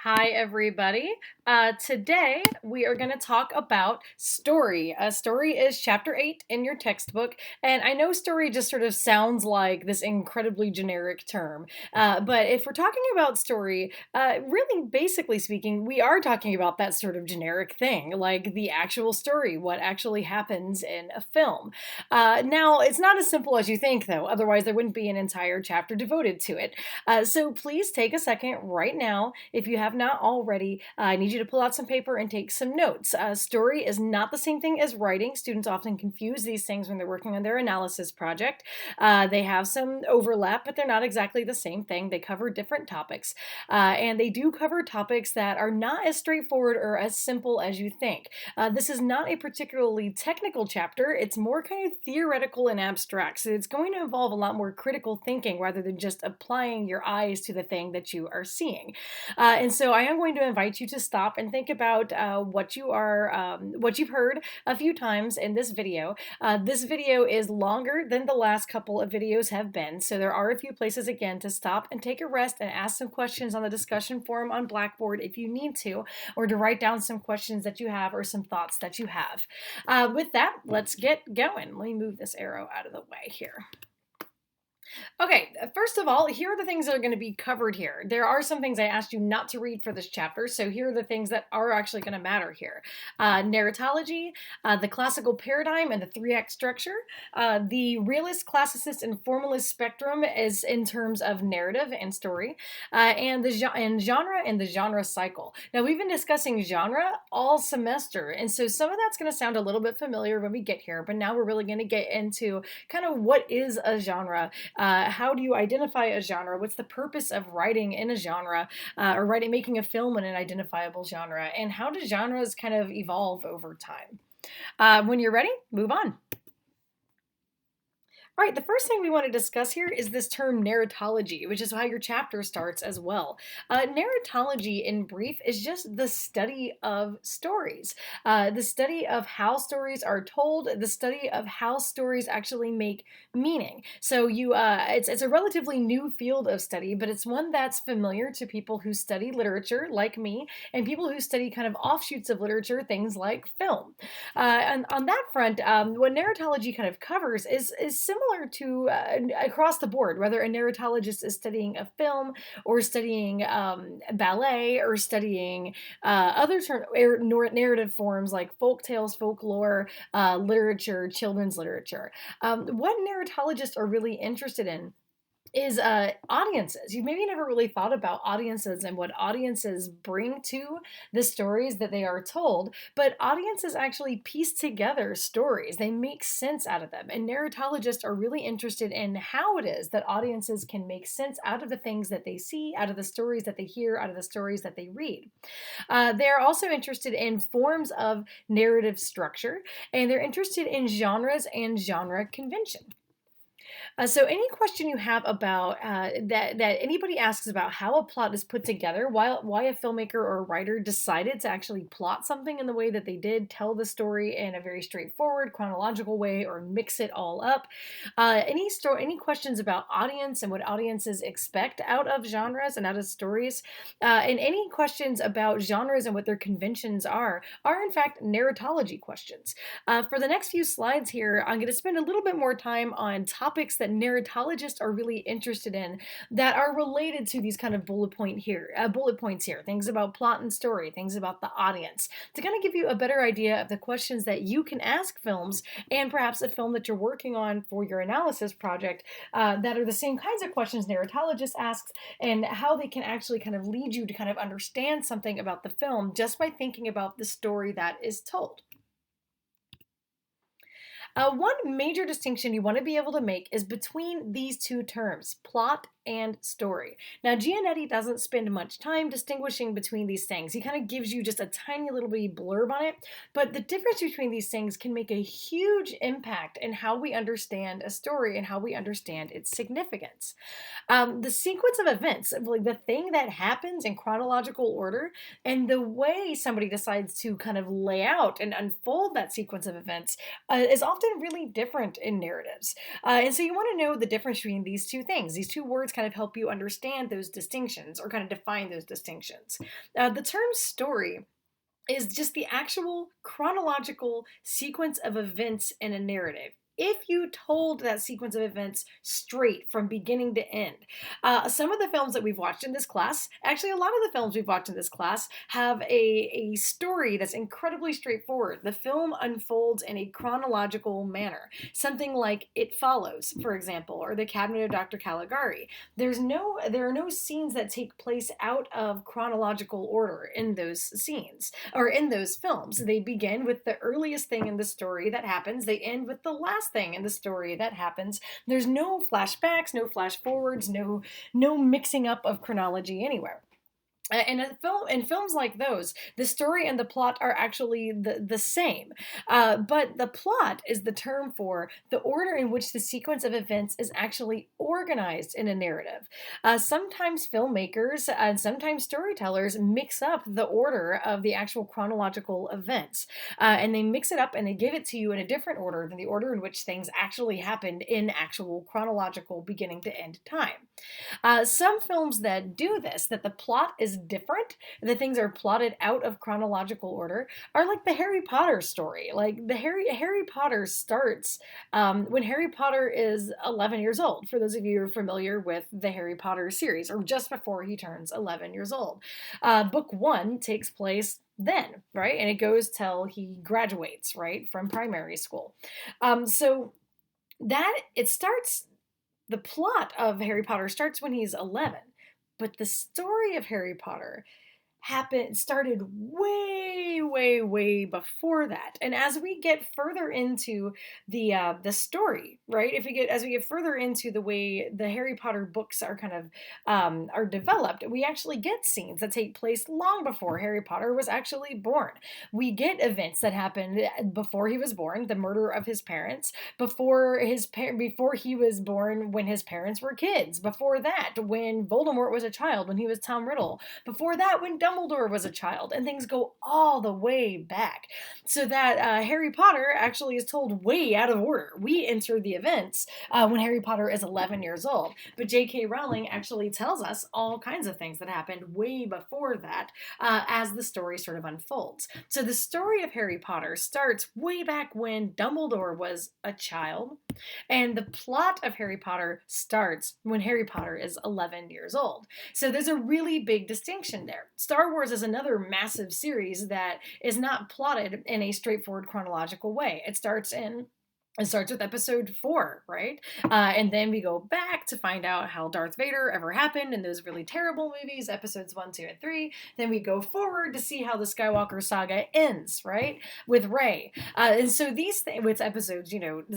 Hi, everybody. Today we are going to talk about story. Story is chapter 8 in your textbook, and I know story just sort of sounds like this incredibly generic term, but if we're talking about story, really basically speaking, we are talking about that sort of generic thing, like the actual story, what actually happens in a film. Now, it's not as simple as you think, though, otherwise, there wouldn't be an entire chapter devoted to it. So please take a second right now. If you have not already, I need you to pull out some paper and take some notes. Story is not the same thing as writing. Students often confuse these things when they're working on their analysis project. They have some overlap, but they're not exactly the same thing. They cover different topics, and they do cover topics that are not as straightforward or as simple as you think. This is not a particularly technical chapter. It's more kind of theoretical and abstract, so it's going to involve a lot more critical thinking rather than just applying your eyes to the thing that you are seeing. And so I am going to invite you to stop and think about what you've heard a few times in this video. This video is longer than the last couple of videos have been, so there are a few places again to stop and take a rest and ask some questions on the discussion forum on Blackboard if you need to, or to write down some questions that you have or some thoughts that you have. With that, let's get going. Let me move this arrow out of the way here. Okay, first of all, here are the things that are going to be covered here. There are some things I asked you not to read for this chapter, so here are the things that are actually going to matter here. Narratology, the classical paradigm and the three-act structure, the realist, classicist, and formalist spectrum is in terms of narrative and story, and genre and the genre cycle. Now, we've been discussing genre all semester, and so some of that's going to sound a little bit familiar when we get here, but now we're really going to get into kind of what is a genre. How do you identify a genre? What's the purpose of writing in a genre, or making a film in an identifiable genre? And how do genres kind of evolve over time? When you're ready, move on. All right, the first thing we want to discuss here is this term narratology, which is how your chapter starts as well. Narratology, in brief, is just the study of stories, the study of how stories are told, the study of how stories actually make meaning. So it's a relatively new field of study, but it's one that's familiar to people who study literature, like me, and people who study kind of offshoots of literature, things like film. And on that front, what narratology kind of covers is similar to across the board, whether a narratologist is studying a film or studying ballet or studying other narrative forms like folk tales, folklore, literature, children's literature. What narratologists are really interested in is audiences. You maybe never really thought about audiences and what audiences bring to the stories that they are told, but audiences actually piece together stories. They make sense out of them. And narratologists are really interested in how it is that audiences can make sense out of the things that they see, out of the stories that they hear, out of the stories that they read. They're also interested in forms of narrative structure, and they're interested in genres and genre convention. So any question you have about that anybody asks about how a plot is put together, why a filmmaker or a writer decided to actually plot something in the way that they did, tell the story in a very straightforward chronological way, or mix it all up. Any questions about audience and what audiences expect out of genres and out of stories, and any questions about genres and what their conventions are in fact narratology questions. For the next few slides here, I'm going to spend a little bit more time on topics that narratologists are really interested in that are related to these kind of bullet points here, things about plot and story, things about the audience, to kind of give you a better idea of the questions that you can ask films and perhaps a film that you're working on for your analysis project that are the same kinds of questions narratologists ask, and how they can actually kind of lead you to kind of understand something about the film just by thinking about the story that is told. One major distinction you want to be able to make is between these two terms, plot and story. Now, Giannetti doesn't spend much time distinguishing between these things. He kind of gives you just a tiny little bitty blurb on it, but the difference between these things can make a huge impact in how we understand a story and how we understand its significance. The sequence of events, like the thing that happens in chronological order, and the way somebody decides to kind of lay out and unfold that sequence of events is often really different in narratives. And so you want to know the difference between these two things, these two words words kind of help you understand those distinctions or kind of define those distinctions. The term story is just the actual chronological sequence of events in a narrative. If you told that sequence of events straight from beginning to end. Some of the films that we've watched in this class, actually, a lot of the films we've watched in this class, have a story that's incredibly straightforward. The film unfolds in a chronological manner. Something like It Follows, for example, or The Cabinet of Dr. Caligari. There are no scenes that take place out of chronological order in those scenes or in those films. They begin with the earliest thing in the story that happens, they end with the last thing in the story that happens. There's no flashbacks, no flash forwards, no mixing up of chronology anywhere. In films like those, the story and the plot are actually the same. But the plot is the term for the order in which the sequence of events is actually organized in a narrative. Sometimes filmmakers and sometimes storytellers mix up the order of the actual chronological events. And they mix it up and they give it to you in a different order than the order in which things actually happened in actual chronological beginning to end time. Some films that do this, that the plot is different, that things are plotted out of chronological order, are like the Harry Potter story. Like the Harry Potter starts when Harry Potter is 11 years old. For those of you who are familiar with the Harry Potter series, or just before he turns 11 years old. Book one takes place then, right? And it goes till he graduates, right, from primary school. So that it starts the plot of Harry Potter starts when he's 11, but the story of Harry Potter started way before that. And as we get further into the story, right, if we get as we get further into the way the Harry Potter books are kind of are developed, we actually get scenes that take place long before Harry Potter was actually born. We get events that happened before he was born, the murder of his parents, before he was born, when his parents were kids, before that when Voldemort was a child, when he was Tom Riddle, before that when Dumbledore was a child, and things go all the way back. So that Harry Potter actually is told way out of order. We enter the events when Harry Potter is 11 years old, but J.K. Rowling actually tells us all kinds of things that happened way before that as the story sort of unfolds. So the story of Harry Potter starts way back when Dumbledore was a child, and the plot of Harry Potter starts when Harry Potter is 11 years old. So there's a really big distinction there. Star Wars is another massive series that is not plotted in a straightforward chronological way. It starts with episode 4, right? And then we go back to find out how Darth Vader ever happened in those really terrible movies, episodes 1, 2, and 3. Then we go forward to see how the Skywalker saga ends, right? With Rey. And so these things, with episodes,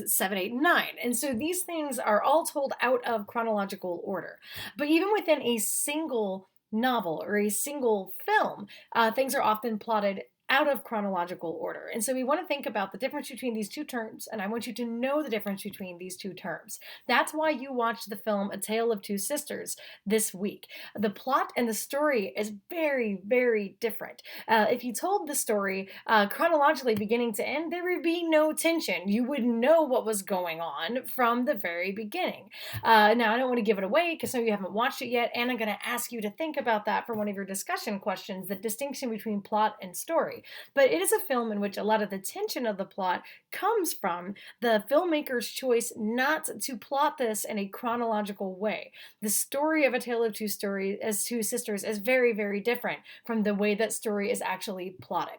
7, 8, and 9. And so these things are all told out of chronological order. But even within a single novel or a single film, things are often plotted out of chronological order. And so we want to think about the difference between these two terms, and I want you to know the difference between these two terms. That's why you watched the film A Tale of Two Sisters this week. The plot and the story is very different. If you told the story chronologically beginning to end, there would be no tension. You would know what was going on from the very beginning. Now, I don't want to give it away because some of you haven't watched it yet, and I'm going to ask you to think about that for one of your discussion questions, the distinction between plot and story. But it is a film in which a lot of the tension of the plot comes from the filmmaker's choice not to plot this in a chronological way. The story of A Tale of Two Sisters is very different from the way that story is actually plotted.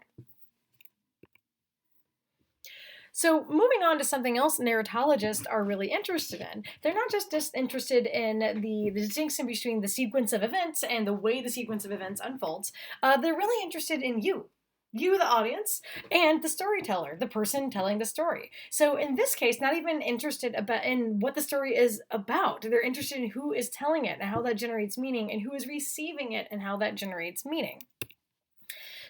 So moving on to something else narratologists are really interested in. They're not just interested in the distinction between the sequence of events and the way the sequence of events unfolds. They're really interested in you, the audience, and the storyteller, the person telling the story. So in this case, not even interested in what the story is about. They're interested in who is telling it and how that generates meaning, and who is receiving it and how that generates meaning.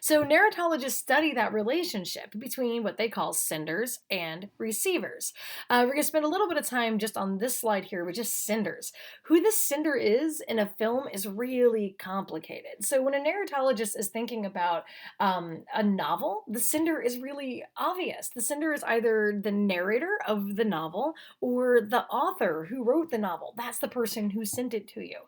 So narratologists study that relationship between what they call senders and receivers. We're going to spend a little bit of time just on this slide here with just senders. Who the sender is in a film is really complicated. So when a narratologist is thinking about a novel, the sender is really obvious. The sender is either the narrator of the novel or the author who wrote the novel. That's the person who sent it to you.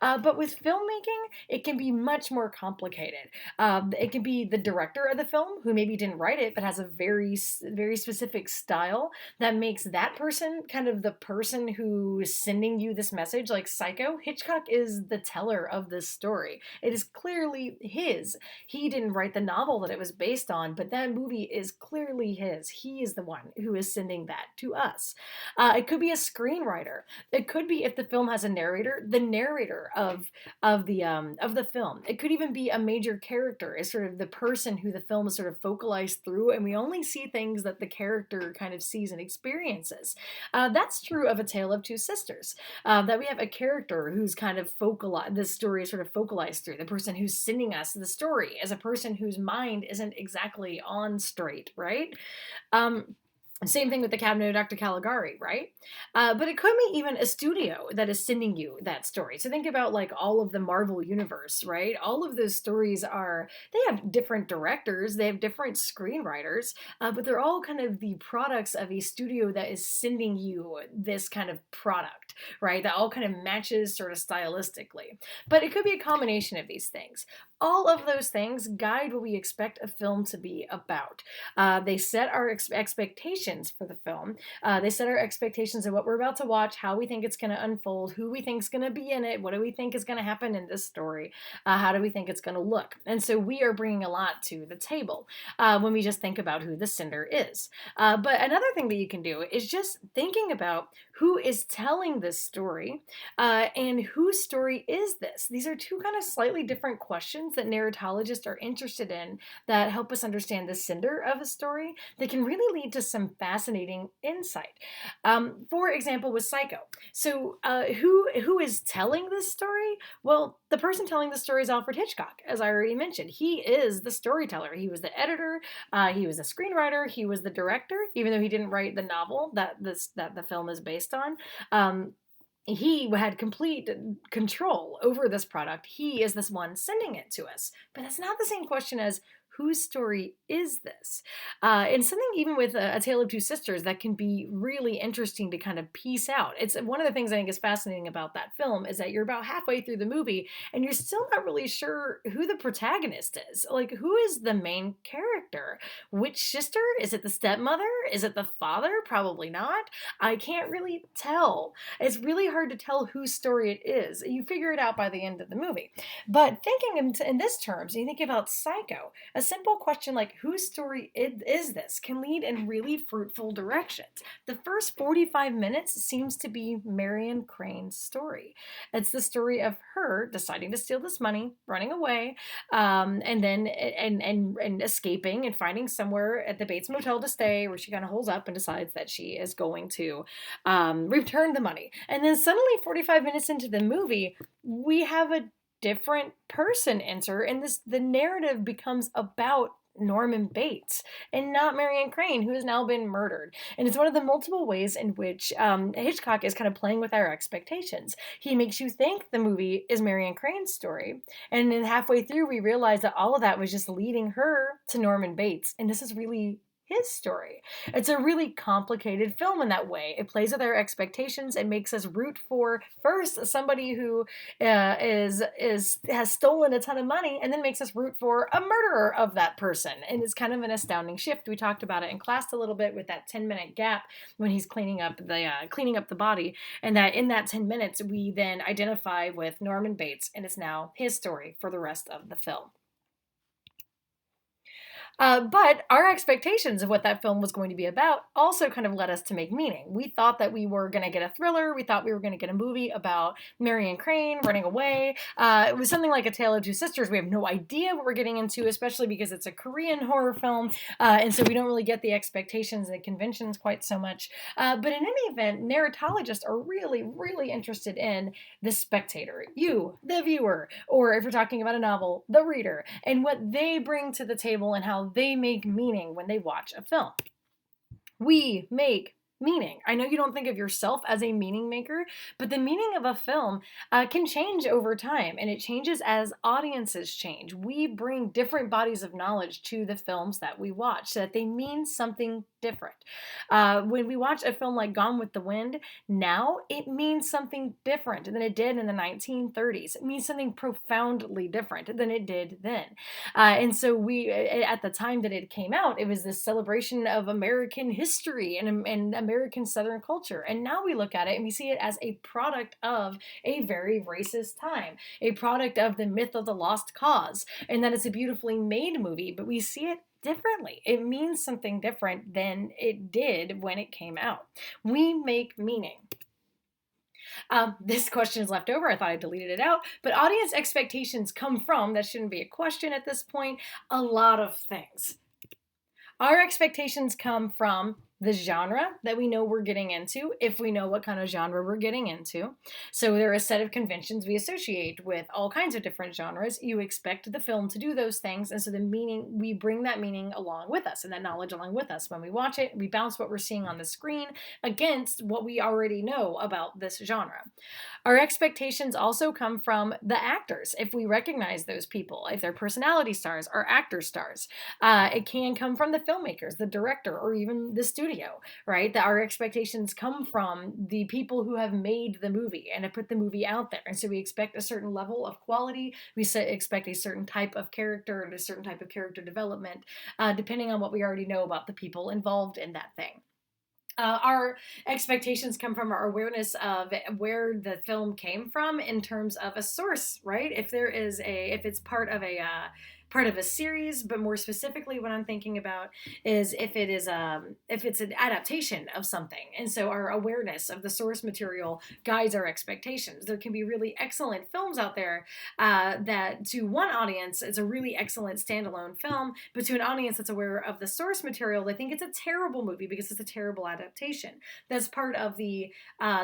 But with filmmaking, it can be much more complicated. It can be the director of the film who maybe didn't write it but has a very specific style that makes that person kind of the person who is sending you this message. Like Psycho, Hitchcock is the teller of this story. It is clearly his. He didn't write the novel that it was based on, but that movie is clearly his. He is the one who is sending that to us. It could be a screenwriter. It could be, if the film has a narrator, the narrator of the film. It could even be a major character, is sort of the person who the film is sort of focalized through, and we only see things that the character kind of sees and experiences. That's true of A Tale of Two Sisters. That we have a character who's kind of focalized. This story is sort of focalized through the person who's sending us the story, as a person whose mind isn't exactly on straight, right? Um, Same thing with The Cabinet of Dr. Caligari, right? But it could be even a studio that is sending you that story. So think about like all of the Marvel universe, right? All of those stories they have different directors, they have different screenwriters, but they're all kind of the products of a studio that is sending you this kind of product, right? That all kind of matches sort of stylistically. But it could be a combination of these things. All of those things guide what we expect a film to be about. They set our expectations for the film. They set our expectations of what we're about to watch, how we think it's going to unfold, who we think is going to be in it, what do we think is going to happen in this story, how do we think it's going to look. And so we are bringing a lot to the table when we just think about who the sender is. But another thing that you can do is just thinking about who is telling this story and whose story is this. These are two kind of slightly different questions that narratologists are interested in that help us understand the sender of a story that can really lead to some fascinating insight. For example, with Psycho. So, who is telling this story? Well, the person telling the story is Alfred Hitchcock, as I already mentioned. He is the storyteller. He was the editor. He was the screenwriter. He was the director, even though he didn't write the novel that the film is based on. He had complete control over this product. He is this one sending it to us. But that's not the same question as whose story is this? And something even with A Tale of Two Sisters that can be really interesting to kind of piece out. It's one of the things I think is fascinating about that film is that you're about halfway through the movie and you're still not really sure who the protagonist is. Like, who is the main character? Which sister? Is it the stepmother? Is it the father? Probably not. I can't really tell. It's really hard to tell whose story it is. You figure it out by the end of the movie. But thinking in this terms, you think about Psycho. A simple question like whose story is this can lead in really fruitful directions. The first 45 minutes seems to be Marion Crane's story. It's the story of her deciding to steal this money, running away, and then and escaping and finding somewhere at the Bates Motel to stay, where she kind of holds up and decides that she is going to return the money. And then suddenly, 45 minutes into the movie, we have a different person enter, and the narrative becomes about Norman Bates and not Marion Crane, who has now been murdered. And it's one of the multiple ways in which Hitchcock is kind of playing with our expectations. He makes you think the movie is Marion Crane's story, and then halfway through we realize that all of that was just leading her to Norman Bates, and this is really his story. It's a really complicated film in that way. It plays with our expectations. It makes us root for first somebody who has stolen a ton of money, and then makes us root for a murderer of that person. And it's kind of an astounding shift. We talked about it in class a little bit with that 10-minute gap when he's cleaning up the body, and that in that 10 minutes we then identify with Norman Bates, and it's now his story for the rest of the film. But our expectations of what that film was going to be about also kind of led us to make meaning. We thought that we were going to get a thriller. We thought we were going to get a movie about Marion Crane running away. It was something like A Tale of Two Sisters. We have no idea what we're getting into, especially because it's a Korean horror film. And so we don't really get the expectations and the conventions quite so much. But in any event, narratologists are really, really interested in the spectator, you, the viewer, or if we're talking about a novel, the reader, and what they bring to the table and how they make meaning when they watch a film. We make meaning. I know you don't think of yourself as a meaning maker, but the meaning of a film can change over time, and it changes as audiences change. We bring different bodies of knowledge to the films that we watch so that they mean something different. When we watch a film like Gone with the Wind, now it means something different than it did in the 1930s. It means something profoundly different than it did then. And so at the time that it came out, it was this celebration of American history and American Southern culture. And now we look at it and we see it as a product of a very racist time, a product of the myth of the lost cause, and that it's a beautifully made movie, but we see it differently. It means something different than it did when it came out. We make meaning. This question is left over. I thought I deleted it out. But audience expectations come from, that shouldn't be a question at this point, a lot of things. Our expectations come from the genre that we know we're getting into, if we know what kind of genre we're getting into. So there are a set of conventions we associate with all kinds of different genres. You expect the film to do those things, and so the meaning, we bring that meaning along with us and that knowledge along with us. When we watch it, we bounce what we're seeing on the screen against what we already know about this genre. Our expectations also come from the actors, if we recognize those people, if they're personality stars or actor stars. It can come from the filmmakers, the director, or even the studio, right? That our expectations come from the people who have made the movie and have put the movie out there. And so we expect a certain level of quality. We expect a certain type of character and a certain type of character development, depending on what we already know about the people involved in that thing. Our expectations come from our awareness of where the film came from in terms of a source, right? If it's part of a series, but more specifically, what I'm thinking about is if it's an adaptation of something, and so our awareness of the source material guides our expectations. There can be really excellent films out there that to one audience it's a really excellent standalone film, but to an audience that's aware of the source material, they think it's a terrible movie because it's a terrible adaptation. That's part of the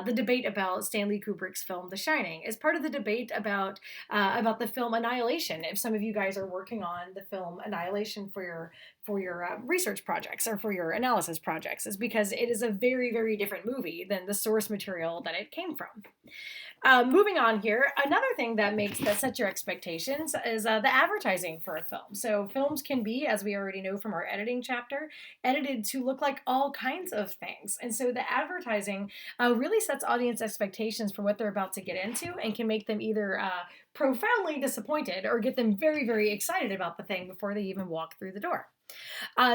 debate about Stanley Kubrick's film The Shining. Is part of the debate about the film Annihilation. If some of you guys are working on the film Annihilation for your research projects or for your analysis projects, is because it is a very, very different movie than the source material that it came from. Moving on here, another thing that sets your expectations is the advertising for a film. So films can be, as we already know from our editing chapter, edited to look like all kinds of things. And so the advertising really sets audience expectations for what they're about to get into and can make them either profoundly disappointed or get them very, very excited about the thing before they even walk through the door.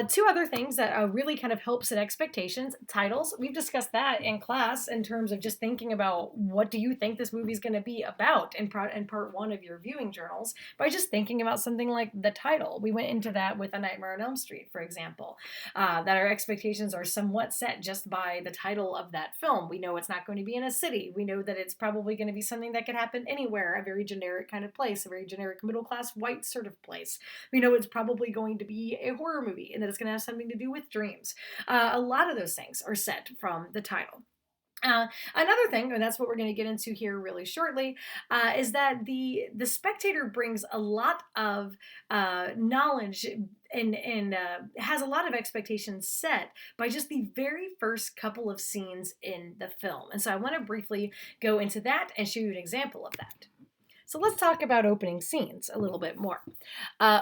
Two other things that really kind of help set expectations. Titles. We've discussed that in class in terms of just thinking about what do you think this movie is going to be about in part one of your viewing journals by just thinking about something like the title. We went into that with A Nightmare on Elm Street, for example, that our expectations are somewhat set just by the title of that film. We know it's not going to be in a city. We know that it's probably going to be something that could happen anywhere, a very generic kind of place, a very generic middle-class white sort of place. We know it's probably going to be a horror movie and that it's going to have something to do with dreams. A lot of those things are set from the title. Another thing, and that's what we're going to get into here really shortly, is that the spectator brings a lot of knowledge and has a lot of expectations set by just the very first couple of scenes in the film. And so I want to briefly go into that and show you an example of that. So let's talk about opening scenes a little bit more.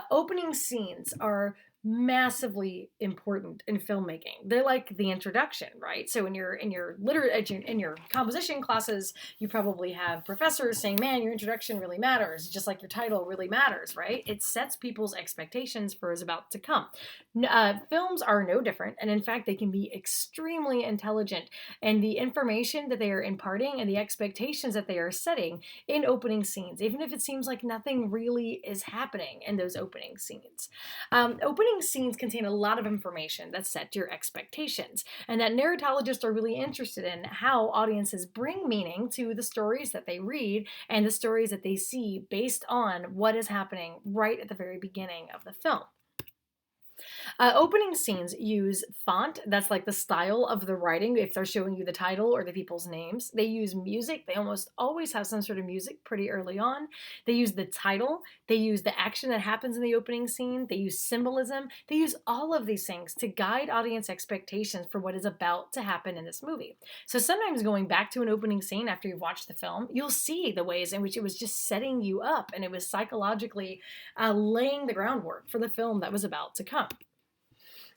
Opening scenes are massively important in filmmaking. They're like the introduction, right? So in your composition classes, you probably have professors saying, "Man, your introduction really matters," just like your title really matters, right? It sets people's expectations for what's about to come. Films are no different, and in fact, they can be extremely intelligent, and the information that they are imparting and the expectations that they are setting in opening scenes, even if it seems like nothing really is happening in those opening scenes. Opening opening scenes contain a lot of information that set your expectations, and that narratologists are really interested in how audiences bring meaning to the stories that they read and the stories that they see based on what is happening right at the very beginning of the film. Opening scenes use font, that's like the style of the writing, if they're showing you the title or the people's names. They use music, they almost always have some sort of music pretty early on. They use the title, they use the action that happens in the opening scene, they use symbolism, they use all of these things to guide audience expectations for what is about to happen in this movie. So sometimes going back to an opening scene after you've watched the film, you'll see the ways in which it was just setting you up and it was psychologically laying the groundwork for the film that was about to come.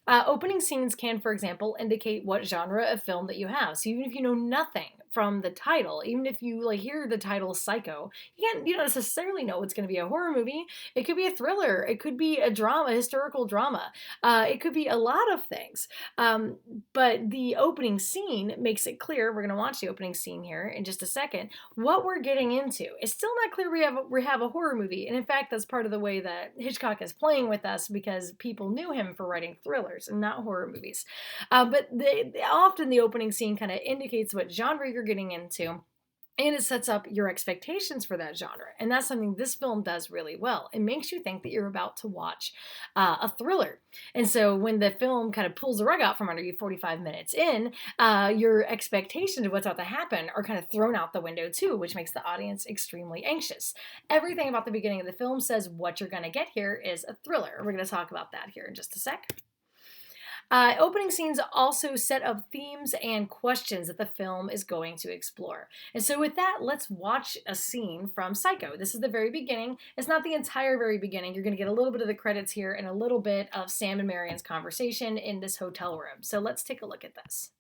Opening scenes can, for example, indicate what genre of film that you have. So even if you know nothing from the title, even if you like hear the title Psycho, you don't necessarily know it's going to be a horror movie. It could be a thriller. It could be a drama, a historical drama. It could be a lot of things. But the opening scene makes it clear. We're going to watch the opening scene here in just a second. What we're getting into. It's still not clear we have a horror movie, and in fact, that's part of the way that Hitchcock is playing with us because people knew him for writing thrillers and not horror movies. But often the opening scene kind of indicates what genre you're getting into. And it sets up your expectations for that genre. And that's something this film does really well. It makes you think that you're about to watch a thriller. And so when the film kind of pulls the rug out from under you 45 minutes in, your expectations of what's about to happen are kind of thrown out the window too, which makes the audience extremely anxious. Everything about the beginning of the film says what you're going to get here is a thriller. We're going to talk about that here in just a sec. Opening scenes also set up themes and questions that the film is going to explore. And so with that, let's watch a scene from Psycho. This is the very beginning. It's not the entire very beginning. You're going to get a little bit of the credits here and a little bit of Sam and Marion's conversation in this hotel room. So let's take a look at this.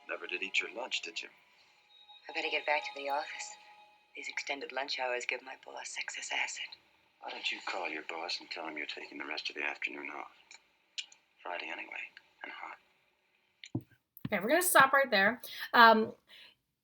Never did eat your lunch, did you? I better get back to the office. These extended lunch hours give my boss excess acid. Why don't you call your boss and tell him you're taking the rest of the afternoon off? Friday anyway, and hot. Okay, we're going to stop right there.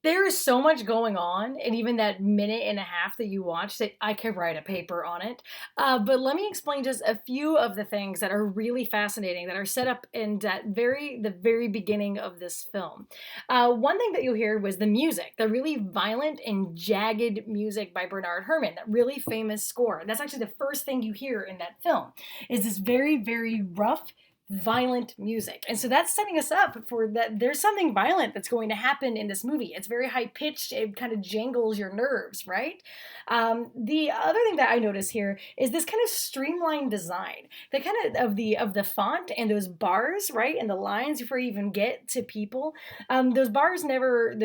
There is so much going on, and even that minute and a half that you watched, that I could write a paper on it. But let me explain just a few of the things that are really fascinating that are set up in the very beginning of this film. One thing that you'll hear was the music, the really violent and jagged music by Bernard Herrmann, that really famous score. And that's actually the first thing you hear in that film, is this very, very rough, violent music. And so that's setting us up for that there's something violent that's going to happen in this movie. It's very high pitched, it kind of jangles your nerves, right? The other thing that I notice here is this kind of streamlined design. The kind of the font and those bars, right? And the lines before you even get to people. Those bars never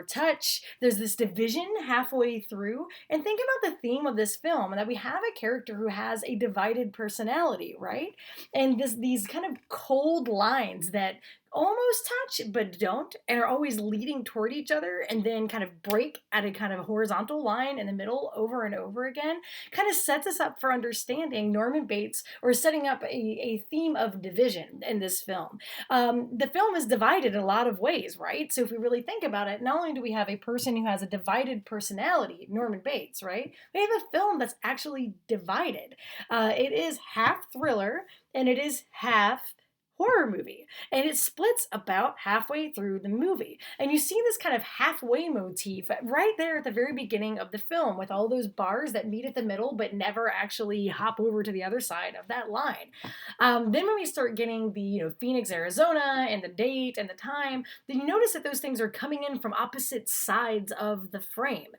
touch. There's this division halfway through. And think about the theme of this film, and that we have a character who has a divided personality, right? And these kind of cold lines that almost touch but don't, and are always leading toward each other and then kind of break at a kind of horizontal line in the middle over and over again, kind of sets us up for understanding Norman Bates, or setting up a theme of division in this film. The film is divided in a lot of ways, right? So if we really think about it, not only do we have a person who has a divided personality, Norman Bates, right? We have a film that's actually divided. It is half thriller and it is half horror movie. And it splits about halfway through the movie. And you see this kind of halfway motif right there at the very beginning of the film with all those bars that meet at the middle but never actually hop over to the other side of that line. Then when we start getting the Phoenix, Arizona, and the date and the time, then you notice that those things are coming in from opposite sides of the frame.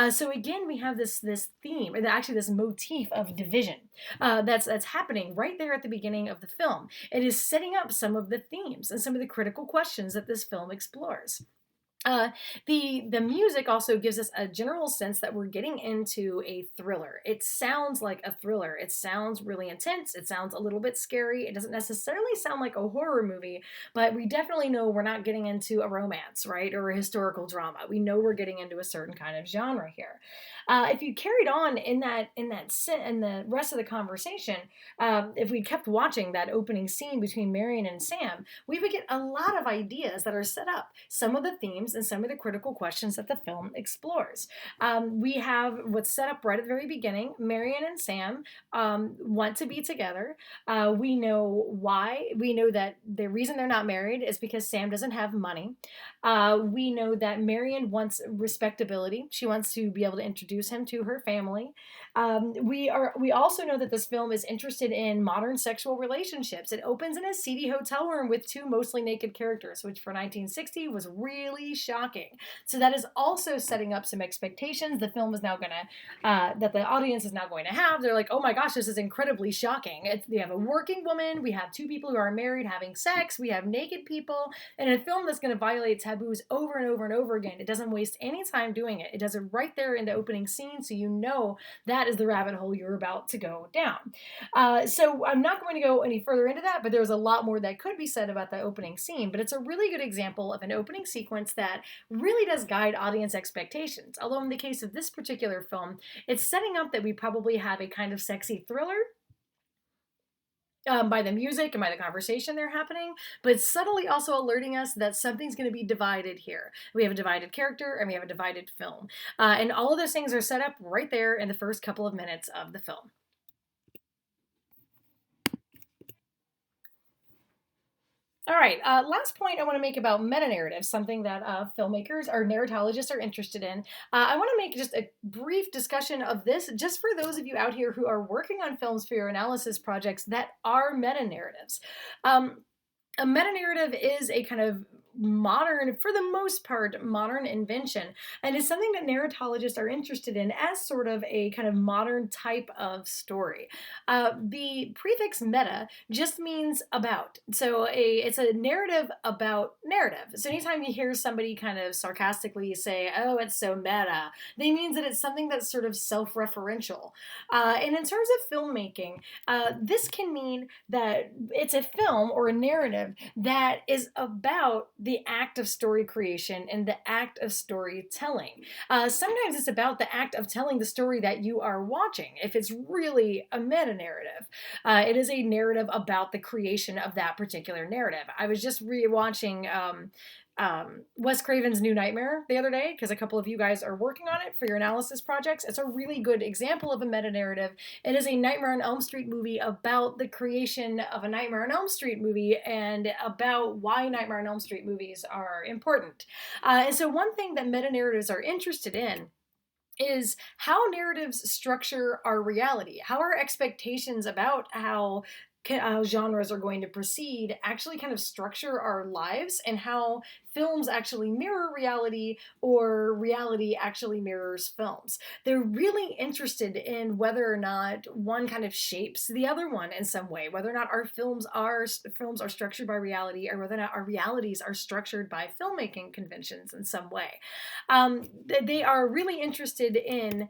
So again, we have this theme, or actually this motif of division that's happening right there at the beginning of the film. It is setting up some of the themes and some of the critical questions that this film explores. Uh, the music also gives us a general sense that we're getting into a thriller. It sounds like a thriller. It sounds really intense. It sounds a little bit scary. It doesn't necessarily sound like a horror movie, but we definitely know we're not getting into a romance, right, or a historical drama. We know we're getting into a certain kind of genre here. If you carried on in the rest of the conversation, if we kept watching that opening scene between Marion and Sam, we would get a lot of ideas that are set up. Some of the themes and some of the critical questions that the film explores. We have what's set up right at the very beginning. Marion and Sam want to be together. We know why. We know that the reason they're not married is because Sam doesn't have money. We know that Marion wants respectability. She wants to be able to introduce him to her family. We also know that this film is interested in modern sexual relationships. It opens in a seedy hotel room with two mostly naked characters, which for 1960 was really shocking. So that is also setting up some expectations the film is now going to, that the audience is now going to have. They're like, oh my gosh, this is incredibly shocking. We have a working woman, we have two people who are married having sex, we have naked people, and a film that's going to violate taboos over and over and over again. It doesn't waste any time doing it. It does it right there in the opening scene, so you know that is the rabbit hole you're about to go down. So I'm not going to go any further into that, but there's a lot more that could be said about the opening scene, but it's a really good example of an opening sequence that really does guide audience expectations. Although in the case of this particular film, it's setting up that we probably have a kind of sexy thriller by the music and by the conversation they're happening, but subtly also alerting us that something's going to be divided here. We have a divided character and we have a divided film. And all of those things are set up right there in the first couple of minutes of the film. All right, last point I want to make about meta-narratives, something that filmmakers or narratologists are interested in. I want to make just a brief discussion of this just for those of you out here who are working on films for your analysis projects that are meta-narratives. A meta-narrative is a kind of modern, for the most part, modern invention, and it's something that narratologists are interested in as sort of a kind of modern type of story. The prefix meta just means about. So it's a narrative about narrative. So anytime you hear somebody kind of sarcastically say, oh, it's so meta, they means that it's something that's sort of self-referential. And in terms of filmmaking, this can mean that it's a film or a narrative that is about the act of story creation and the act of storytelling. Sometimes it's about the act of telling the story that you are watching, if it's really a meta narrative. It is a narrative about the creation of that particular narrative. I was just rewatching Wes Craven's New Nightmare the other day because a couple of you guys are working on it for your analysis projects. It's a really good example of a meta narrative. It is a Nightmare on Elm Street movie about the creation of a Nightmare on Elm Street movie and about why Nightmare on Elm Street movies are important. And so one thing that meta narratives are interested in is how narratives structure our reality, how our expectations about how genres are going to proceed actually kind of structure our lives, and how films actually mirror reality or reality actually mirrors films. They're really interested in whether or not one kind of shapes the other one in some way, whether or not our films are structured by reality, or whether or not our realities are structured by filmmaking conventions in some way. They are really interested in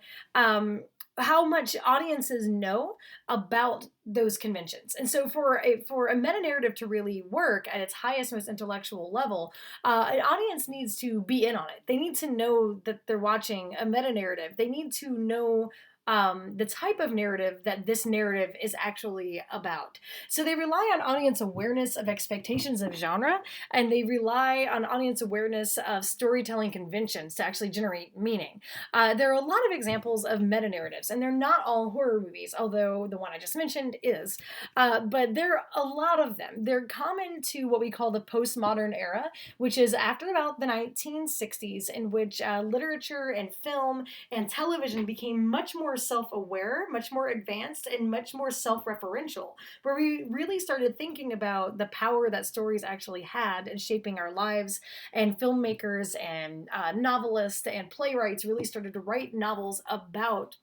how much audiences know about those conventions. And so for a meta narrative to really work at its highest, most intellectual level, an audience needs to be in on it. They need to know that they're watching a meta narrative. They need to know the type of narrative that this narrative is actually about. So they rely on audience awareness of expectations of genre, and they rely on audience awareness of storytelling conventions to actually generate meaning. There are a lot of examples of meta narratives, and they're not all horror movies, although the one I just mentioned is. But there are a lot of them. They're common to what we call the postmodern era, which is after about the 1960s, in which literature and film and television became much more self-aware, much more advanced, and much more self-referential, where we really started thinking about the power that stories actually had in shaping our lives, and filmmakers and novelists and playwrights really started to write novels about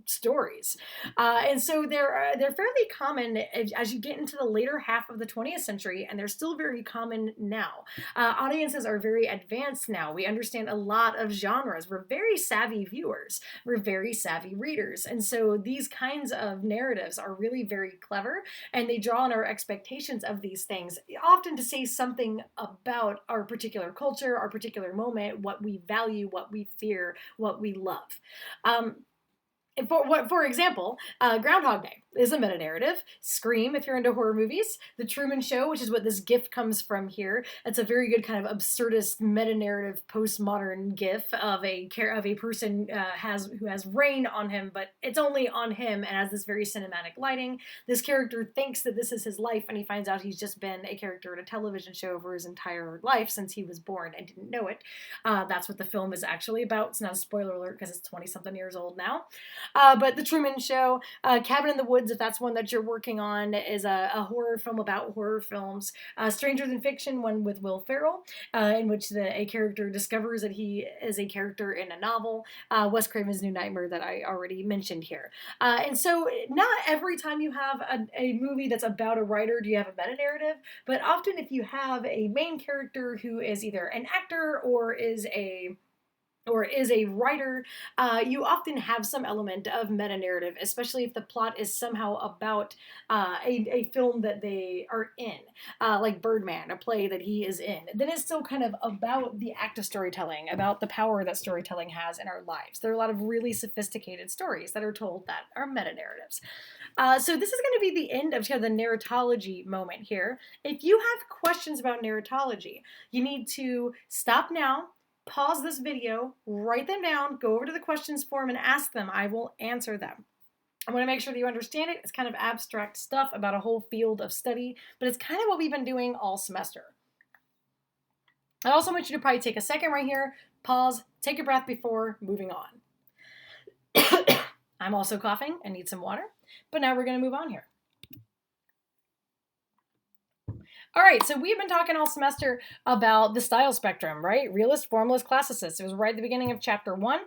stories. And so they're fairly common as you get into the later half of the 20th century, and they're still very common now. Audiences are very advanced now. We understand a lot of genres. We're very savvy viewers. We're very savvy readers. And so these kinds of narratives are really very clever, and they draw on our expectations of these things, often to say something about our particular culture, our particular moment, what we value, what we fear, what we love. Um, for example, Groundhog Day is a meta narrative. Scream, if you're into horror movies. The Truman Show, which is what this GIF comes from here. It's a very good kind of absurdist meta narrative postmodern GIF of a person who has rain on him, but it's only on him and has this very cinematic lighting. This character thinks that this is his life, and he finds out he's just been a character in a television show for his entire life since he was born and didn't know it. That's what the film is actually about. It's not a spoiler alert because it's 20-something years old now. But The Truman Show, Cabin in the Woods, if that's one that you're working on, is a horror film about horror films. Stranger Than Fiction, one with Will Ferrell, in which a character discovers that he is a character in a novel. Wes Craven's New Nightmare that I already mentioned here. And so not every time you have a movie that's about a writer do you have a meta-narrative, but often if you have a main character who is either an actor or is a writer, you often have some element of meta narrative, especially if the plot is somehow about a film that they are in, like Birdman, a play that he is in. Then it's still kind of about the act of storytelling, about the power that storytelling has in our lives. There are a lot of really sophisticated stories that are told that are meta narratives. So this is going to be the end of kind of the narratology moment here. If you have questions about narratology, you need to stop now, pause this video, write them down, go over to the questions form and ask them. I will answer them. I want to make sure that you understand it. It's kind of abstract stuff about a whole field of study, but it's kind of what we've been doing all semester. I also want you to probably take a second right here, pause, take a breath before moving on. I'm also coughing and need some water, but now we're going to move on here. All right, so we've been talking all semester about the style spectrum, right? Realist, formalist, classicist. It was right at the beginning of chapter 1.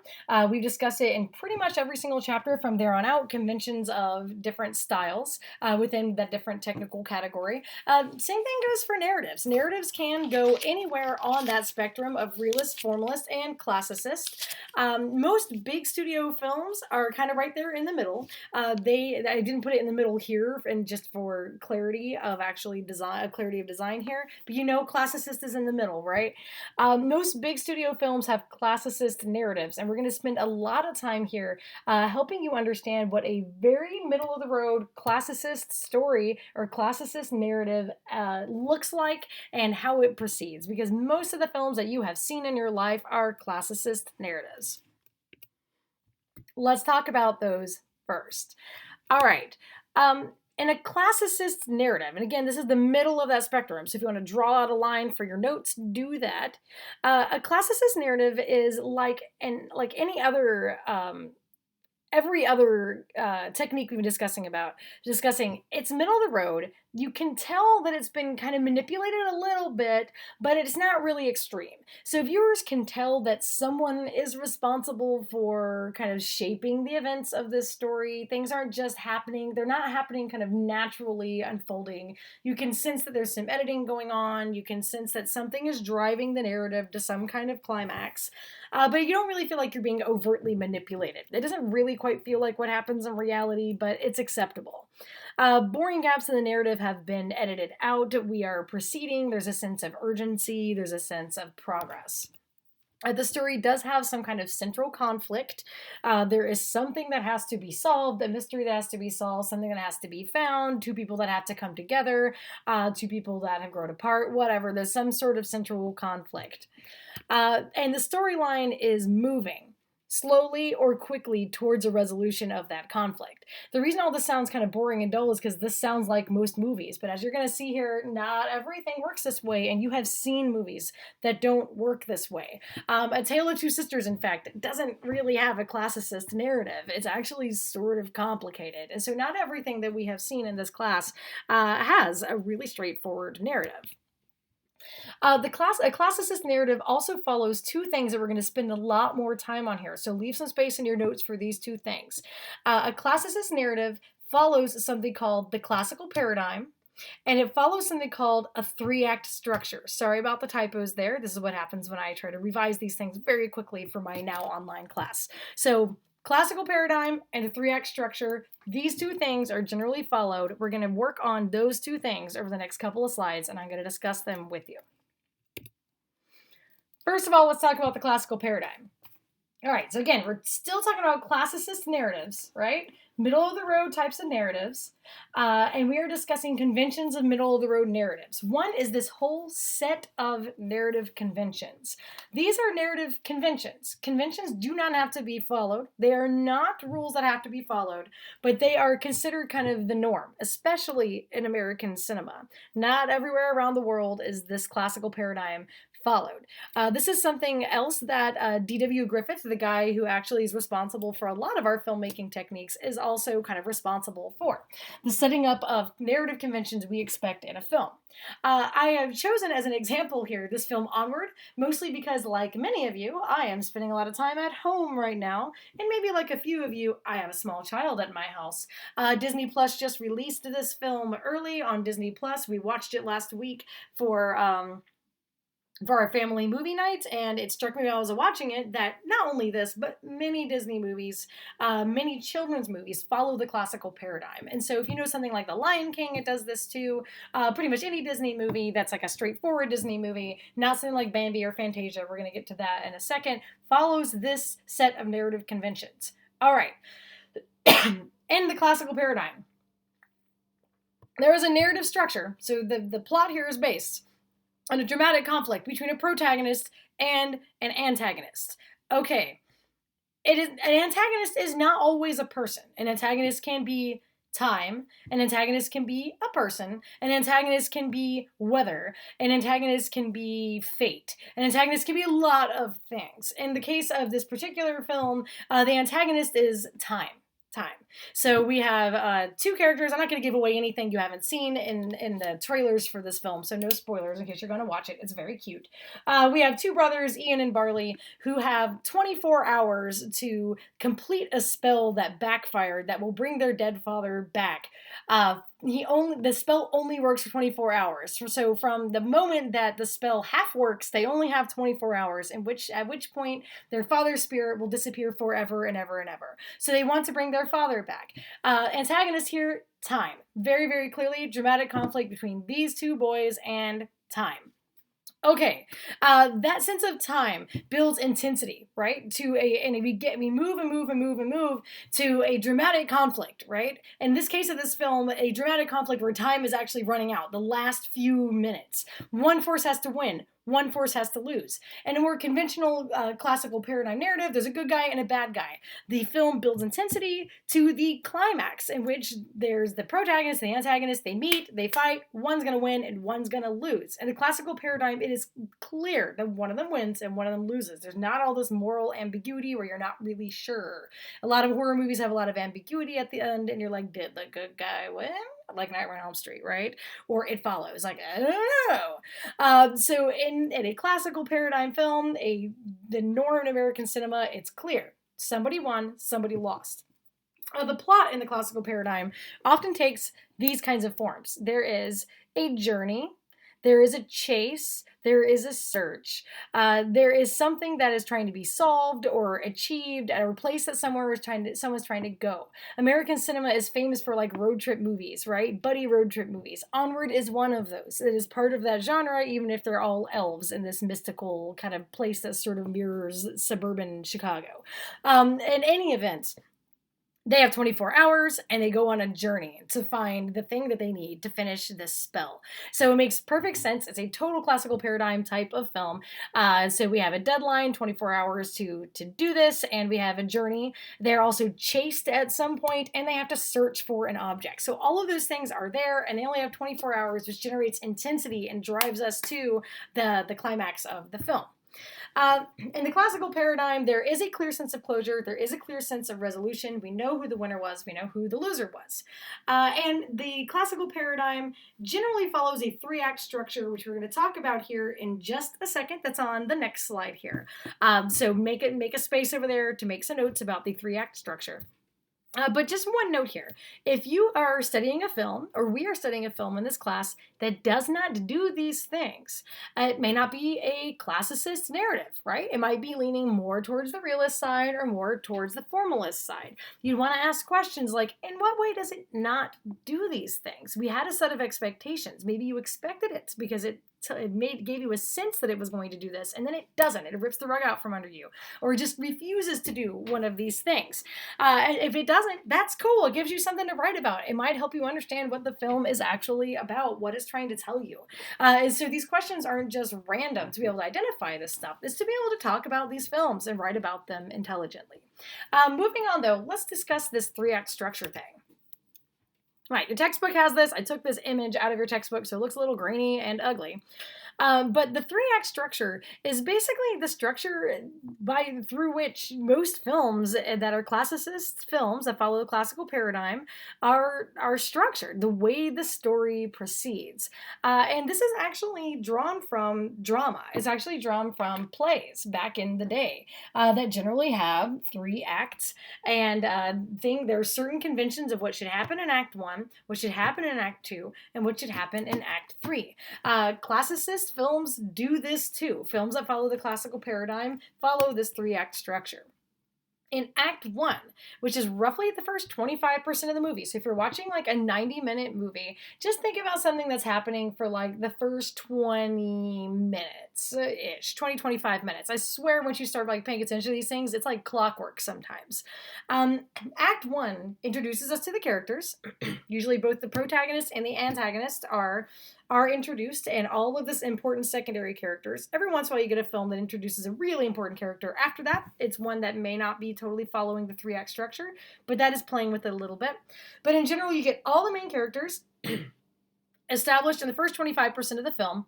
We've discussed it in pretty much every single chapter from there on out, conventions of different styles within that different technical category. Same thing goes for narratives. Narratives can go anywhere on that spectrum of realist, formalist, and classicist. Most big studio films are kind of right there in the middle. I didn't put it in the middle here, and just for clarity of actually clarity of design here, but you know classicist is in the middle, right? Most big studio films have classicist narratives, and we're going to spend a lot of time here helping you understand what a very middle of the road classicist story or classicist narrative looks like and how it proceeds, because most of the films that you have seen in your life are classicist narratives. Let's talk about those first. All right. In a classicist narrative, and again, this is the middle of that spectrum, so if you want to draw out a line for your notes, do that. A classicist narrative is like any other every other technique we've been discussing, it's middle of the road. You can tell that it's been kind of manipulated a little bit, but it's not really extreme. So viewers can tell that someone is responsible for kind of shaping the events of this story. Things aren't just happening. They're not happening kind of naturally unfolding. You can sense that there's some editing going on. You can sense that something is driving the narrative to some kind of climax. But you don't really feel like you're being overtly manipulated. It doesn't really quite feel like what happens in reality, but it's acceptable. Boring gaps in the narrative have been edited out. We are proceeding. There's a sense of urgency. There's a sense of progress. The story does have some kind of central conflict. There is something that has to be solved, a mystery that has to be solved, something that has to be found, two people that have to come together, two people that have grown apart, whatever. There's some sort of central conflict. And the storyline is moving slowly or quickly towards a resolution of that conflict. The reason all this sounds kind of boring and dull is because this sounds like most movies, but as you're going to see here, not everything works this way, and you have seen movies that don't work this way. A Tale of Two Sisters, in fact, doesn't really have a classicist narrative. It's actually sort of complicated, and so not everything that we have seen in this class has a really straightforward narrative. A classicist narrative also follows two things that we're going to spend a lot more time on here. So leave some space in your notes for these two things. A classicist narrative follows something called the classical paradigm, and it follows something called a three-act structure. Sorry about the typos there. This is what happens when I try to revise these things very quickly for my now online class. So classical paradigm and a three-act structure, these two things are generally followed. We're going to work on those two things over the next couple of slides, and I'm going to discuss them with you. First of all, let's talk about the classical paradigm. All right, so again, we're still talking about classicist narratives, right? Middle of the road types of narratives, and we are discussing conventions of middle of the road narratives. One is this whole set of narrative conventions. These are narrative conventions. Conventions do not have to be followed. They are not rules that have to be followed, but they are considered kind of the norm, especially in American cinema. Not everywhere around the world is this classical paradigm followed. This is something else that D.W. Griffith, the guy who actually is responsible for a lot of our filmmaking techniques, is also kind of responsible for. The setting up of narrative conventions we expect in a film. I have chosen as an example here this film Onward, mostly because, like many of you, I am spending a lot of time at home right now, and maybe like a few of you, I have a small child at my house. Disney Plus just released this film early on Disney Plus. We watched it last week for our family movie night, and it struck me while I was watching it that not only this, but many Disney movies, many children's movies follow the classical paradigm. And so if you know something like The Lion King, it does this too. Pretty much any Disney movie that's like a straightforward Disney movie, not something like Bambi or Fantasia, we're going to get to that in a second, follows this set of narrative conventions. All right. In the classical paradigm, there is a narrative structure. So the plot here is based on a dramatic conflict between a protagonist and an antagonist. Okay, an antagonist is not always a person. An antagonist can be time, an antagonist can be a person, an antagonist can be weather, an antagonist can be fate, an antagonist can be a lot of things. In the case of this particular film, the antagonist is time. So we have two characters. I'm not going to give away anything you haven't seen in the trailers for this film, so no spoilers in case you're going to watch it. It's very cute. We have two brothers, Ian and Barley, who have 24 hours to complete a spell that backfired that will bring their dead father back. The spell only works for 24 hours. So from the moment that the spell half works, they only have 24 hours, at which point their father's spirit will disappear forever and ever and ever. So they want to bring their father back. Antagonist here, time. Very, very clearly, dramatic conflict between these two boys and time. Okay, that sense of time builds intensity, right? We move to a dramatic conflict, right? In this case of this film, a dramatic conflict where time is actually running out, the last few minutes. One force has to win, one force has to lose. In a more conventional classical paradigm narrative, there's a good guy and a bad guy. The film builds intensity to the climax, in which there's the protagonist and the antagonist, they meet, they fight, one's going to win and one's going to lose. In the classical paradigm, it is clear that one of them wins and one of them loses. There's not all this moral ambiguity where you're not really sure. A lot of horror movies have a lot of ambiguity at the end, and you're like, did the good guy win? Like Nightmare on Elm Street, right? Or It Follows. Like, I don't know. So in a classical paradigm film, the norm in American cinema, it's clear. Somebody won, somebody lost. The plot in the classical paradigm often takes these kinds of forms. There is a journey, There is a chase. There is a search. There is something that is trying to be solved or achieved at a place that someone's trying to go. American cinema is famous for like road trip movies, right? Buddy road trip movies. Onward is one of those. It is part of that genre, even if they're all elves in this mystical kind of place that sort of mirrors suburban Chicago. In any event, they have 24 hours and they go on a journey to find the thing that they need to finish this spell. So it makes perfect sense. It's a total classical paradigm type of film. So we have a deadline, 24 hours to do this, and we have a journey. They're also chased at some point and they have to search for an object. So all of those things are there and they only have 24 hours, which generates intensity and drives us to the climax of the film. In the classical paradigm, there is a clear sense of closure. There is a clear sense of resolution. We know who the winner was. We know who the loser was. And the classical paradigm generally follows a three-act structure, which we're going to talk about here in just a second. That's on the next slide here. So make a space over there to make some notes about the three-act structure. But just one note here. If you are studying a film, or we are studying a film in this class that does not do these things, it may not be a classicist narrative, right? It might be leaning more towards the realist side or more towards the formalist side. You'd want to ask questions like, in what way does it not do these things? We had a set of expectations. Maybe you expected it because it gave you a sense that it was going to do this, and then it doesn't. It rips the rug out from under you, or just refuses to do one of these things. If it doesn't, that's cool. It gives you something to write about. It might help you understand what the film is actually about, what it's trying to tell you. And so these questions aren't just random to be able to identify this stuff. It's to be able to talk about these films and write about them intelligently. Moving on, though, let's discuss this three-act structure thing. Right, your textbook has this. I took this image out of your textbook, so it looks a little grainy and ugly. But the three-act structure is basically the structure through which most films that are classicist films that follow the classical paradigm are structured, the way the story proceeds. And this is actually drawn from drama. It's actually drawn from plays back in the day that generally have three acts. And there are certain conventions of what should happen in Act 1, what should happen in Act 2, and what should happen in Act 3. Classicist films do this too. Films that follow the classical paradigm follow this three-act structure. In Act 1, which is roughly the first 25% of the movie. So if you're watching like a 90-minute movie, just think about something that's happening for like the first 20 minutes-ish, 20, 25 minutes. I swear once you start like paying attention to these things, it's like clockwork sometimes. Act 1 introduces us to the characters. Usually both the protagonist and the antagonist are introduced, and all of this important secondary characters. Every once in a while you get a film that introduces a really important character. After that, it's one that may not be totally following the three-act structure, but that is playing with it a little bit. But in general, you get all the main characters established in the first 25% of the film.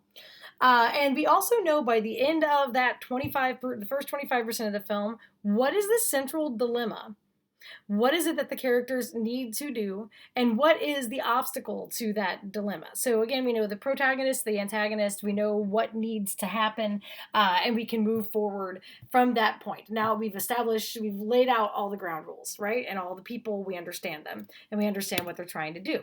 And we also know by the end of that the first 25% of the film, what is the central dilemma? What is it that the characters need to do, and what is the obstacle to that dilemma? So again, we know the protagonist, the antagonist, we know what needs to happen, and we can move forward from that point. Now we've laid out all the ground rules, right? And all the people, we understand them, and we understand what they're trying to do.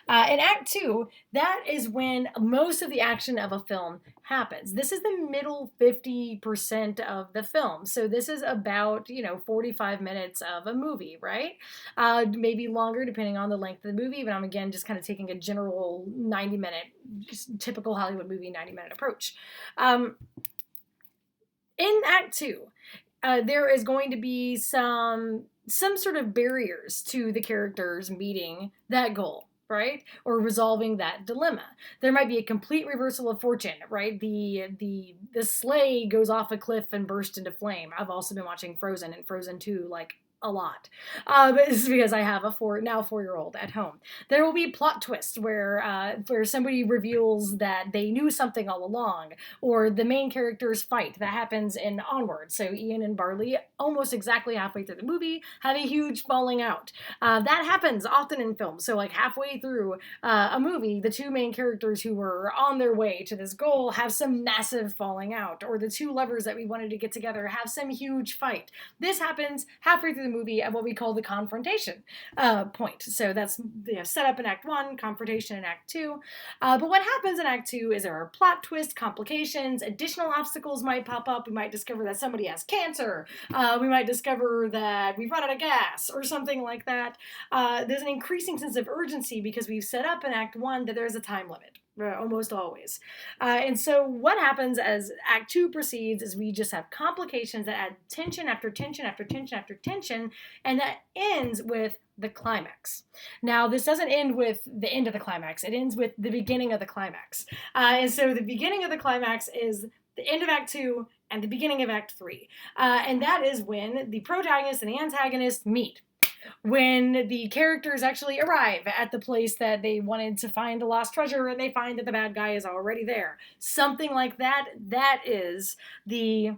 In Act 2, that is when most of the action of a film happens. This is the middle 50% of the film. So this is about, 45 minutes of a movie, right? Maybe longer depending on the length of the movie, but I'm again just kind of taking a general 90-minute, just typical Hollywood movie 90-minute approach. In Act 2, there is going to be some sort of barriers to the characters meeting that goal, right? Or resolving that dilemma. There might be a complete reversal of fortune, right? The sleigh goes off a cliff and bursts into flame. I've also been watching Frozen and Frozen 2 like a lot. It's because I have a 4-year-old at home. There will be plot twists where somebody reveals that they knew something all along, or the main characters fight. That happens in Onward. So Ian and Barley, almost exactly halfway through the movie, have a huge falling out. That happens often in films. So like halfway through a movie, the two main characters who were on their way to this goal have some massive falling out, or the two lovers that we wanted to get together have some huge fight. This happens halfway through the movie at what we call the confrontation point. So that's set up in Act 1, confrontation in Act 2. But what happens in Act 2 is there are plot twists, complications, additional obstacles might pop up. We might discover that somebody has cancer. We might discover that we've run out of gas or something like that. There's an increasing sense of urgency because we've set up in Act 1 that there's a time limit. Almost always. And so what happens as Act 2 proceeds is we just have complications that add tension after tension after tension after tension, and that ends with the climax. Now, this doesn't end with the end of the climax. It ends with the beginning of the climax. And so the beginning of the climax is the end of Act 2 and the beginning of Act 3. And that is when the protagonist and the antagonist meet. When the characters actually arrive at the place that they wanted to find the lost treasure and they find that the bad guy is already there. Something like that. That is the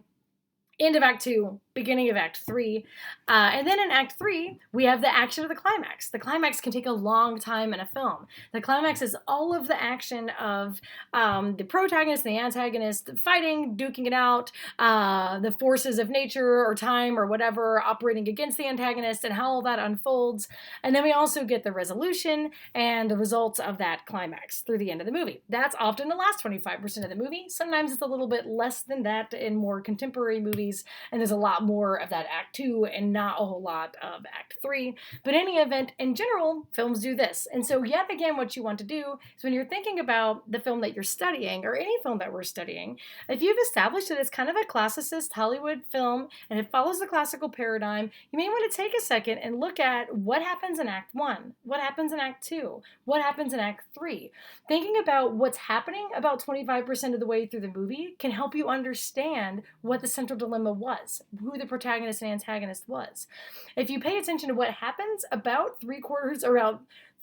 end of Act 2, beginning of Act 3. And then in Act 3, we have the action of the climax. The climax can take a long time in a film. The climax is all of the action of the protagonist and the antagonist fighting, duking it out, the forces of nature or time or whatever operating against the antagonist and how all that unfolds. And then we also get the resolution and the results of that climax through the end of the movie. That's often the last 25% of the movie. Sometimes it's a little bit less than that in more contemporary movies, and there's a lot more of that Act 2 and not a whole lot of Act 3. But in any event, in general, films do this. And so yet again, what you want to do is when you're thinking about the film that you're studying, or any film that we're studying, if you've established that it's kind of a classicist Hollywood film and it follows the classical paradigm, you may want to take a second and look at what happens in Act 1, what happens in Act 2, what happens in Act 3. Thinking about what's happening about 25% of the way through the movie can help you understand what the central dilemma was, who the protagonist and antagonist was. If you pay attention to what happens about three quarters of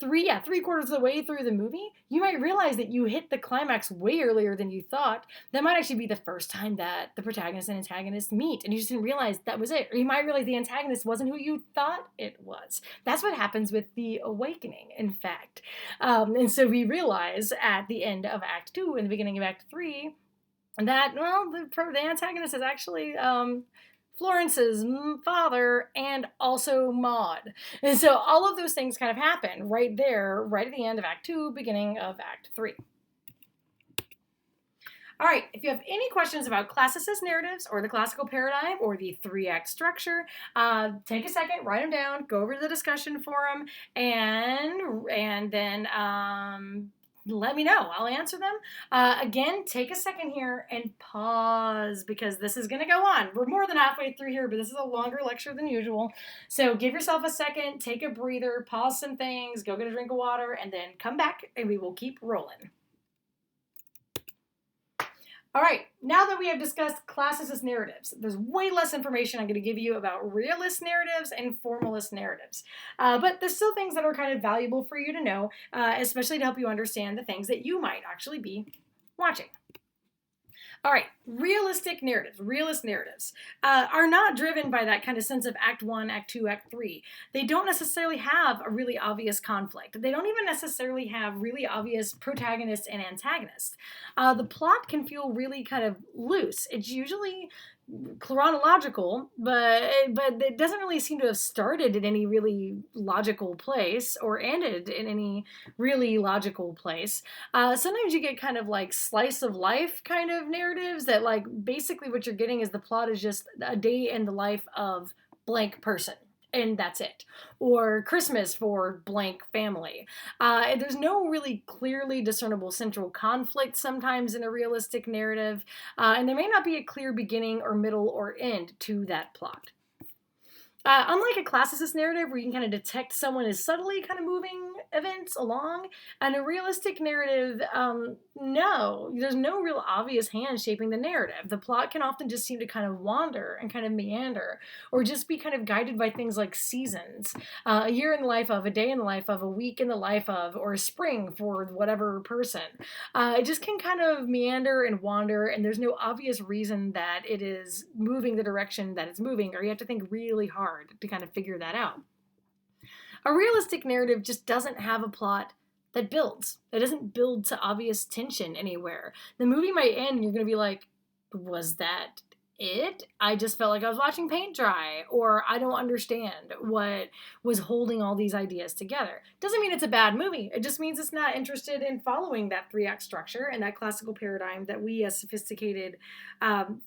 the way through the movie, you might realize that you hit the climax way earlier than you thought. That might actually be the first time that the protagonist and antagonist meet, and you just didn't realize that was it. Or you might realize the antagonist wasn't who you thought it was. That's what happens with The Awakening, in fact. And so we realize at the end of Act 2 and the beginning of Act 3 that, well, the antagonist is actually Florence's father and also Maud. And so all of those things kind of happen right there, right at the end of Act 2, beginning of Act 3. All right, if you have any questions about classicist narratives or the classical paradigm or the 3-act structure, take a second, write them down, go over to the discussion forum, and then let me know. I'll answer them. Again, take a second here and pause because this is going to go on. We're more than halfway through here, but this is a longer lecture than usual. So give yourself a second, take a breather, pause some things, go get a drink of water, and then come back and we will keep rolling. All right, now that we have discussed classicist narratives, there's way less information I'm going to give you about realist narratives and formalist narratives. But there's still things that are kind of valuable for you to know, especially to help you understand the things that you might actually be watching. All right, realist narratives are not driven by that kind of sense of Act 1, Act 2, Act 3. They don't necessarily have a really obvious conflict. They don't even necessarily have really obvious protagonists and antagonists. The plot can feel really kind of loose. It's usually chronological, but it doesn't really seem to have started in any really logical place or ended in any really logical place. Sometimes you get kind of like slice of life kind of narratives that like basically what you're getting is the plot is just a day in the life of blank person. And that's it. Or Christmas for blank family. There's no really clearly discernible central conflict sometimes in a realistic narrative, and there may not be a clear beginning or middle or end to that plot. Unlike a classicist narrative where you can kind of detect someone is subtly kind of moving events along, and a realistic narrative, no, there's no real obvious hand shaping the narrative. The plot can often just seem to kind of wander and kind of meander, or just be kind of guided by things like seasons. A year in the life of, a day in the life of, a week in the life of, or a spring for whatever person. It just can kind of meander and wander, and there's no obvious reason that it is moving the direction that it's moving, or you have to think really hard to kind of figure that out. A realistic narrative just doesn't have a plot that builds. It doesn't build to obvious tension anywhere. The movie might end and you're going to be like, was that I just felt like I was watching paint dry, or I don't understand what was holding all these ideas together. Doesn't mean it's a bad movie. It just means it's not interested in following that three-act structure and that classical paradigm that we as sophisticated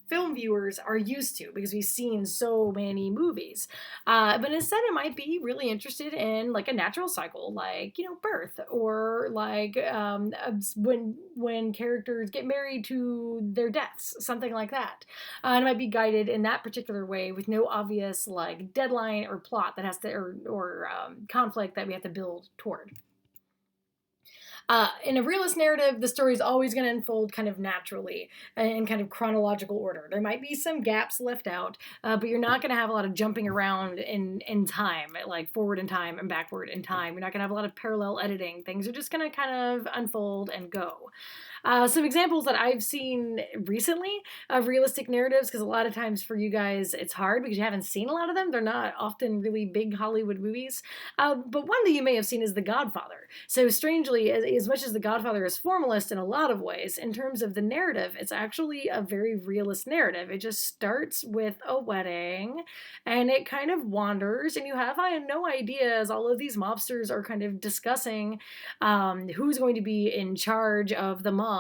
film viewers are used to because we've seen so many movies. But instead, it might be really interested in like a natural cycle, like birth, or like when characters get married to their deaths, something like that. And it might be guided in that particular way with no obvious like deadline or plot that has to or conflict that we have to build toward. In a realist narrative, the story is always going to unfold kind of naturally in kind of chronological order. There might be some gaps left out, but you're not going to have a lot of jumping around in time, like forward in time and backward in time. You're not going to have a lot of parallel editing. Things are just going to kind of unfold and go. Some examples that I've seen recently of realistic narratives, because a lot of times for you guys it's hard because you haven't seen a lot of them. They're not often really big Hollywood movies. But one that you may have seen is The Godfather. So strangely, as much as The Godfather is formalist in a lot of ways, in terms of the narrative, it's actually a very realist narrative. It just starts with a wedding and it kind of wanders, and you have no idea as all of these mobsters are kind of discussing who's going to be in charge of the mob.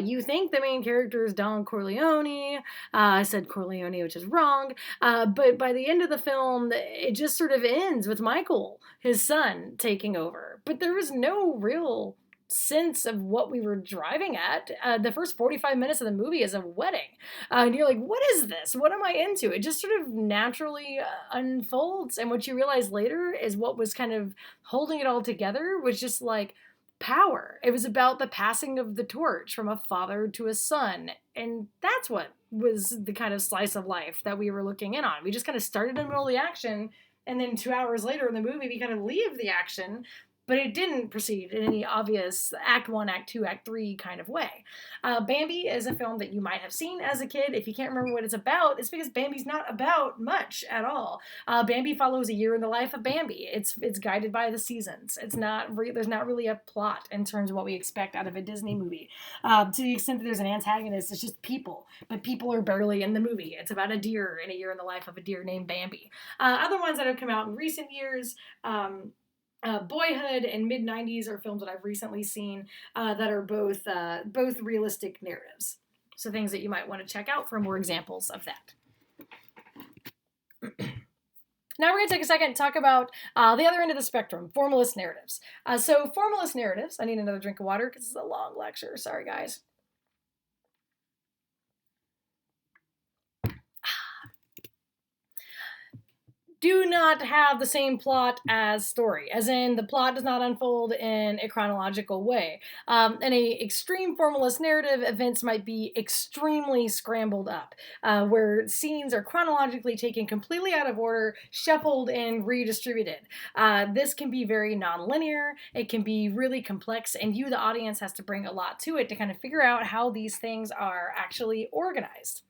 You think the main character is Don Corleone. I said Corleone, which is wrong. But by the end of the film, it just sort of ends with Michael, his son, taking over. But there was no real sense of what we were driving at. The first 45 minutes of the movie is a wedding. And you're like, what is this? What am I into? It just sort of naturally unfolds. And what you realize later is what was kind of holding it all together was just like power. It was about the passing of the torch from a father to a son. And that's what was the kind of slice of life that we were looking in on. We just kind of started in the middle of the action, and then 2 hours later in the movie, we kind of leave the action, but it didn't proceed in any obvious act one, act two, act three kind of way. Bambi is a film that you might have seen as a kid. If you can't remember what it's about, it's because Bambi's not about much at all. Bambi follows a year in the life of Bambi. It's guided by the seasons. There's not really a plot in terms of what we expect out of a Disney movie. To the extent that there's an antagonist, it's just people, but people are barely in the movie. It's about a deer and a year in the life of a deer named Bambi. Other ones that have come out in recent years. Boyhood and mid '90s are films that I've recently seen that are both realistic narratives. So things that you might want to check out for more examples of that. Now we're going to take a second and talk about the other end of the spectrum, formalist narratives. So formalist narratives, I need another drink of water because it's a long lecture. Sorry, guys. Do not have the same plot as story, as in the plot does not unfold in a chronological way. In a extreme formalist narrative, events might be extremely scrambled up, where scenes are chronologically taken completely out of order, shuffled, and redistributed. This can be very nonlinear, it can be really complex, and you, the audience, has to bring a lot to it to kind of figure out how these things are actually organized.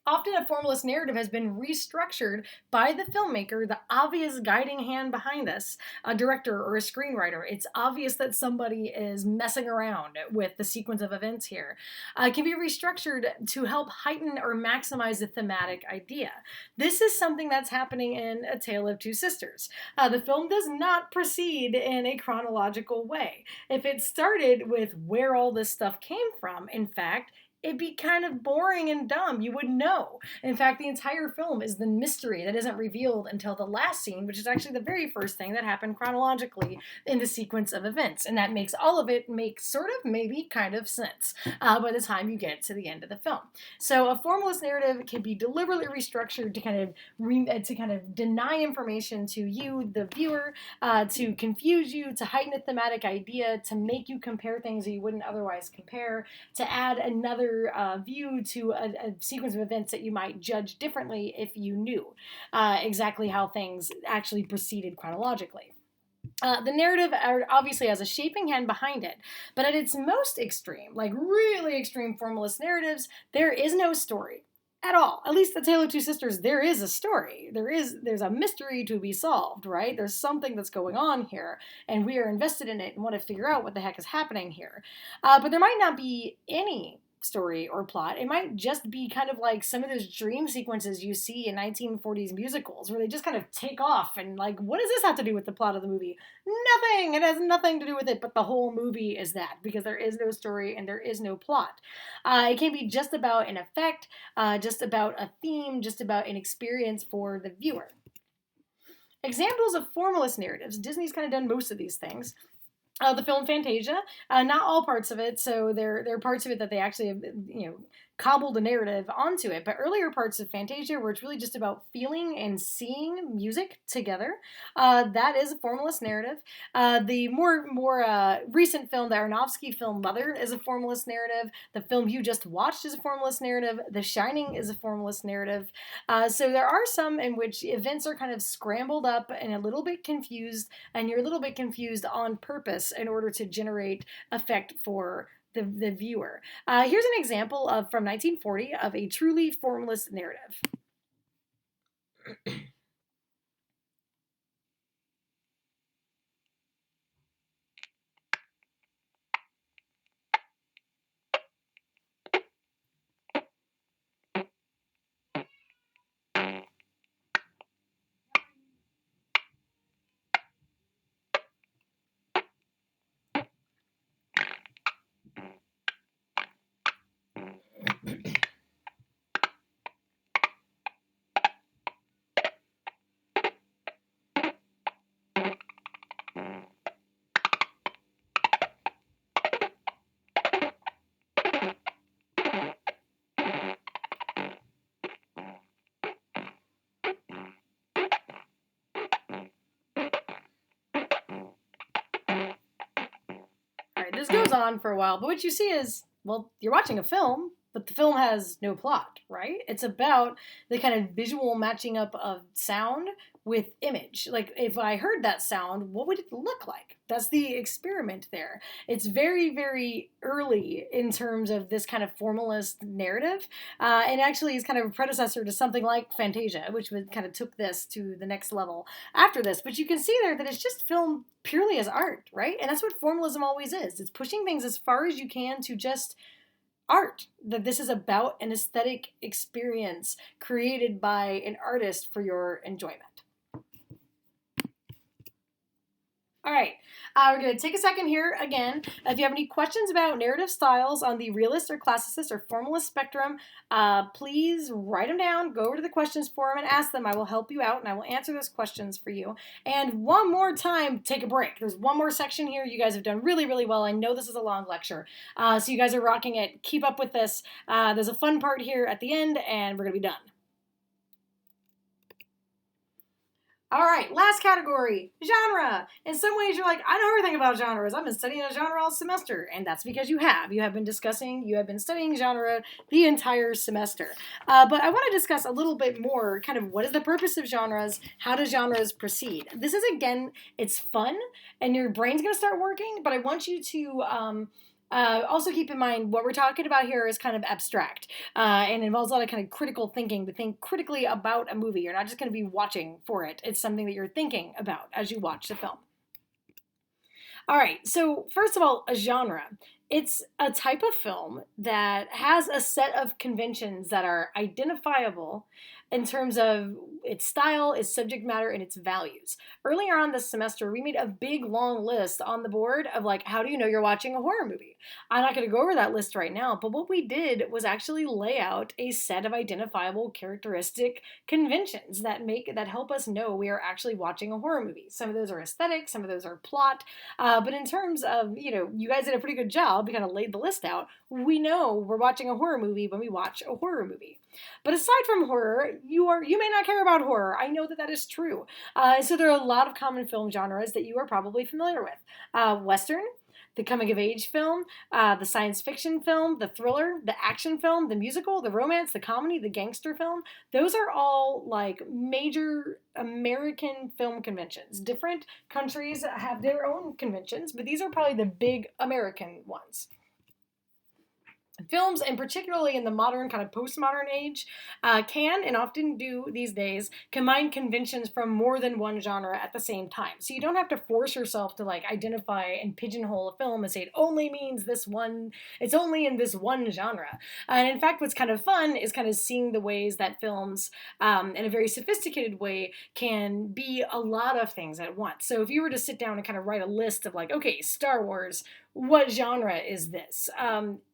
Often a formalist narrative has been restructured by the filmmaker, the obvious guiding hand behind this, a director or a screenwriter. It's obvious that somebody is messing around with the sequence of events here. It can be restructured to help heighten or maximize the thematic idea. This is something that's happening in A Tale of Two Sisters. The film does not proceed in a chronological way. If it started with where all this stuff came from, in fact, it'd be kind of boring and dumb. You wouldn't know. In fact, the entire film is the mystery that isn't revealed until the last scene, which is actually the very first thing that happened chronologically in the sequence of events. And that makes all of it make sort of maybe kind of sense by the time you get to the end of the film. So a formalist narrative can be deliberately restructured to kind of deny information to you, the viewer, to confuse you, to heighten a thematic idea, to make you compare things that you wouldn't otherwise compare, to add another view to a sequence of events that you might judge differently if you knew exactly how things actually proceeded chronologically. The narrative obviously has a shaping hand behind it, but at its most extreme, like really extreme formalist narratives, there is no story at all. At least The Tale of Two Sisters, there is a story. There's a mystery to be solved, right? There's something that's going on here, and we are invested in it and want to figure out what the heck is happening here. But there might not be any story or plot. It might just be kind of like some of those dream sequences you see in 1940s musicals where they just kind of take off and like, what does this have to do with the plot of the movie? Nothing. It has nothing to do with it, but the whole movie is that because there is no story and there is no plot. It can be just about an effect, just about a theme, just about an experience for the viewer. Examples of formalist narratives. Disney's kind of done most of these things. The film Fantasia, not all parts of it. So there are parts of it that they actually have, cobbled a narrative onto it. But earlier parts of Fantasia, where it's really just about feeling and seeing music together, that is a formalist narrative. The more recent film, the Aronofsky film Mother, is a formalist narrative. The film you just watched is a formalist narrative. The Shining is a formalist narrative. So there are some in which events are kind of scrambled up and a little bit confused, and you're a little bit confused on purpose in order to generate effect for the viewer. Here's an example of from 1940 of a truly formalist narrative. This goes on for a while, but what you see is, well, you're watching a film, but the film has no plot, right? It's about the kind of visual matching up of sound with image. Like, if I heard that sound, what would it look like? That's the experiment there. It's very, very early in terms of this kind of formalist narrative, and actually is kind of a predecessor to something like Fantasia, which kind of took this to the next level after this. But you can see there that it's just filmed purely as art, right? And that's what formalism always is. It's pushing things as far as you can to just art. That this is about an aesthetic experience created by an artist for your enjoyment. All right, we're going to take a second here again. If you have any questions about narrative styles on the realist or classicist or formalist spectrum, please write them down, go over to the questions forum and ask them. I will help you out and I will answer those questions for you. And one more time, take a break. There's one more section here. You guys have done really, really well. I know this is a long lecture, so you guys are rocking it. Keep up with this. There's a fun part here at the end and we're going to be done. All right, last category, genre. In some ways, you're like, I know everything about genres. I've been studying a genre all semester, and that's because you have. You have been studying genre the entire semester. But I want to discuss a little bit more, kind of what is the purpose of genres? How do genres proceed? This is, again, it's fun, and your brain's going to start working, but I want you to also keep in mind what we're talking about here is kind of abstract and involves a lot of kind of critical thinking to think critically about a movie. You're not just going to be watching for it. It's something that you're thinking about as you watch the film. All right, so first of all, a genre. It's a type of film that has a set of conventions that are identifiable in terms of its style, its subject matter, and its values. Earlier on this semester, we made a big, long list on the board of like, how do you know you're watching a horror movie? I'm not going to go over that list right now, but what we did was actually lay out a set of identifiable characteristic conventions that help us know we are actually watching a horror movie. Some of those are aesthetic, some of those are plot, but in terms of, you guys did a pretty good job. You kind of laid the list out. We know we're watching a horror movie when we watch a horror movie. But aside from horror, you may not care about horror. I know that is true. So there are a lot of common film genres that you are probably familiar with. Western, the coming-of-age film, the science fiction film, the thriller, the action film, the musical, the romance, the comedy, the gangster film. Those are all like major American film conventions. Different countries have their own conventions, but these are probably the big American ones. Films, and particularly in the modern kind of postmodern age, can and often do these days combine conventions from more than one genre at the same time. So you don't have to force yourself to like identify and pigeonhole a film and say it only means this one, it's only in this one genre. And in fact, what's kind of fun is kind of seeing the ways that films, in a very sophisticated way, can be a lot of things at once. So if you were to sit down and kind of write a list of like, okay, Star Wars, what genre is this?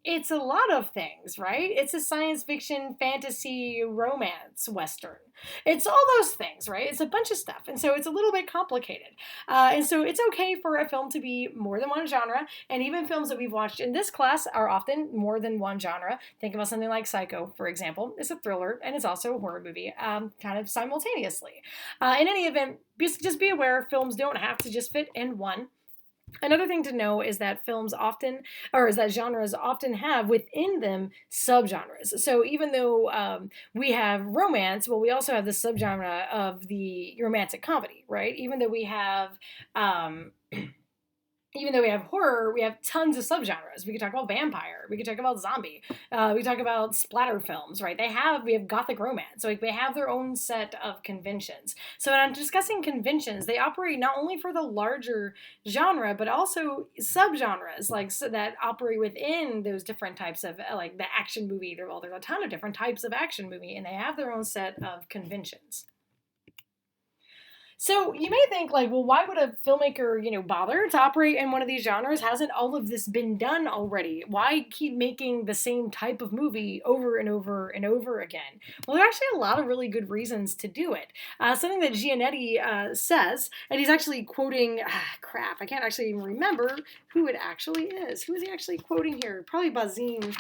It's a lot of things, right? It's a science fiction, fantasy, romance, western. It's all those things, right? It's a bunch of stuff. And so it's a little bit complicated. And so it's okay for a film to be more than one genre. And even films that we've watched in this class are often more than one genre. Think about something like Psycho, for example. It's a thriller and it's also a horror movie, kind of simultaneously. In any event, just be aware films don't have to just fit in one. Another thing to know is that films often, or is that genres often have within them subgenres. So even though we have romance, well, we also have the subgenre of the romantic comedy, right? Um, even though we have horror, we have tons of subgenres. We could talk about vampire. We could talk about zombie. We talk about splatter films, right? We have gothic romance. So like they have their own set of conventions. So when I'm discussing conventions, they operate not only for the larger genre, but also subgenres like so that operate within those different types of like the action movie. There's a ton of different types of action movie, and they have their own set of conventions. So you may think like, well, why would a filmmaker, bother to operate in one of these genres? Hasn't all of this been done already? Why keep making the same type of movie over and over and over again? Well, there are actually a lot of really good reasons to do it. Something that Giannetti says, and he's actually quoting, crap, I can't actually even remember who it actually is. Who is he actually quoting here? Probably Bazin.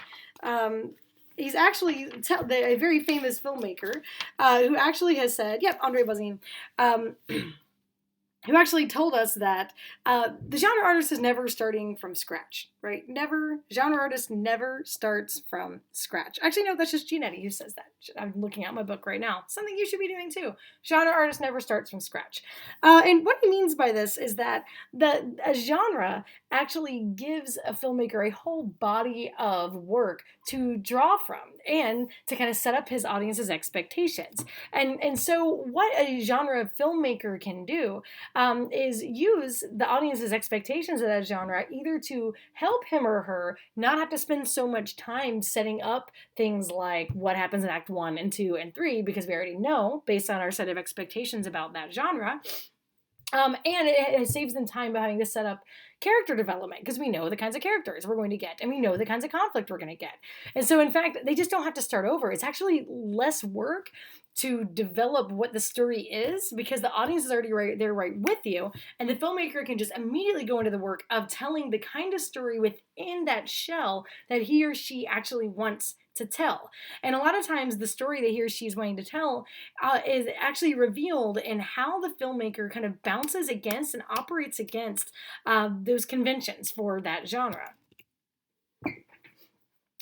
He's actually a very famous filmmaker who actually has said, yep, Andre Bazin, who actually told us that the genre artist is never starting from scratch, right? Never. Genre artist never starts from scratch. Actually, no, that's just Giannetti who says that. I'm looking at my book right now. Something you should be doing too. Genre artist never starts from scratch. And what he means by this is that a genre actually gives a filmmaker a whole body of work to draw from and to kind of set up his audience's expectations. And so what a genre filmmaker can do is use the audience's expectations of that genre either to help him or her not have to spend so much time setting up things like what happens in Act 1 and 2 and 3, because we already know based on our set of expectations about that genre. And it saves them time by having to set up character development because we know the kinds of characters we're going to get and we know the kinds of conflict we're going to get. And so, in fact, they just don't have to start over. It's actually less work to develop what the story is because the audience is already right there right with you, and the filmmaker can just immediately go into the work of telling the kind of story within that shell that he or she actually wants to tell. And a lot of times the story that he or she is wanting to tell is actually revealed in how the filmmaker kind of bounces against and operates against those conventions for that genre.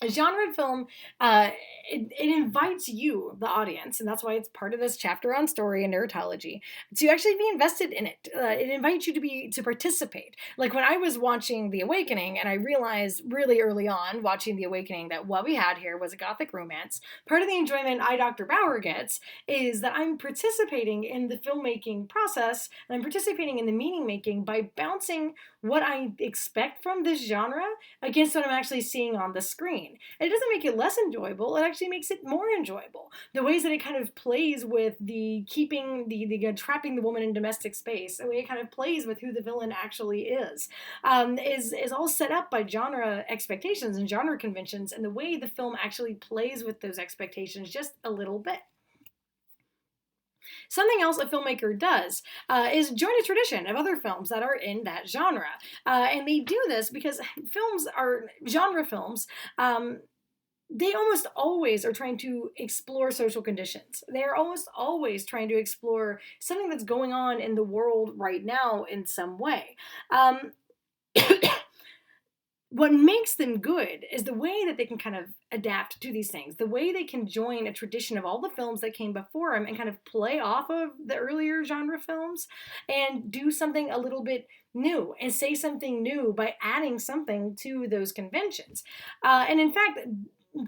A genre film, it invites you, the audience, and that's why it's part of this chapter on story and narratology, to actually be invested in it. It invites you to participate. Like when I was watching The Awakening, and I realized really early on watching The Awakening that what we had here was a gothic romance. Part of the enjoyment Dr. Bauer gets is that I'm participating in the filmmaking process, and I'm participating in the meaning making by bouncing what I expect from this genre against what I'm actually seeing on the screen. And it doesn't make it less enjoyable, it actually makes it more enjoyable. The ways that it kind of plays with the keeping, the trapping the woman in domestic space, the way it kind of plays with who the villain actually is all set up by genre expectations and genre conventions, and the way the film actually plays with those expectations just a little bit. Something else a filmmaker does is join a tradition of other films that are in that genre. And they do this because films are genre films. They almost always are trying to explore social conditions. They are almost always trying to explore something that's going on in the world right now in some way. what makes them good is the way that they can kind of adapt to these things, the way they can join a tradition of all the films that came before them and kind of play off of the earlier genre films and do something a little bit new and say something new by adding something to those conventions. And in fact,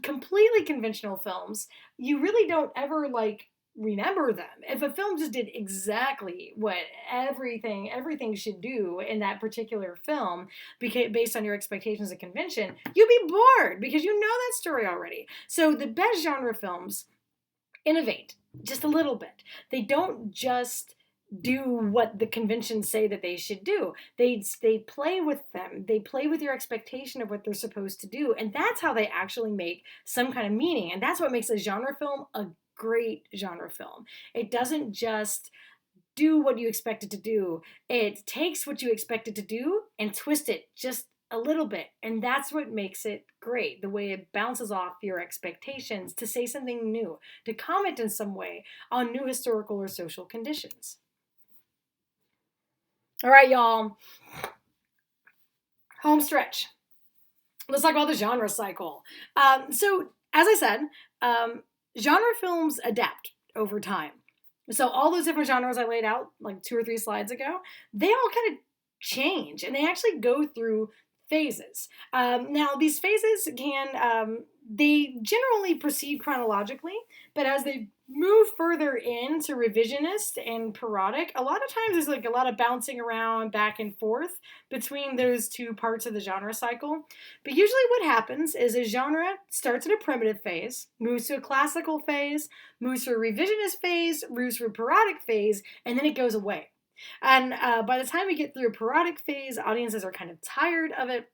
completely conventional films, you really don't ever like remember them. If a film just did exactly what everything should do in that particular film, based on your expectations of convention, you'd be bored because you know that story already. So the best genre films innovate just a little bit. They don't just do what the conventions say that they should do. They play with them. They play with your expectation of what they're supposed to do, and that's how they actually make some kind of meaning. And that's what makes a genre film a great genre film. It doesn't just do what you expect it to do. It takes what you expect it to do and twist it just a little bit. And that's what makes it great, the way it bounces off your expectations to say something new, to comment in some way on new historical or social conditions. All right, y'all. Home stretch. Let's talk about the genre cycle. So, as I said, genre films adapt over time. So all those different genres I laid out like 2 or 3 slides ago, they all kind of change and they actually go through phases. Now these phases they generally proceed chronologically, but as they move further into revisionist and parodic, a lot of times there's like a lot of bouncing around back and forth between those two parts of the genre cycle. But usually what happens is a genre starts in a primitive phase, moves to a classical phase, moves to a revisionist phase, moves to a parodic phase, and then it goes away. And by the time we get through a parodic phase, audiences are kind of tired of it.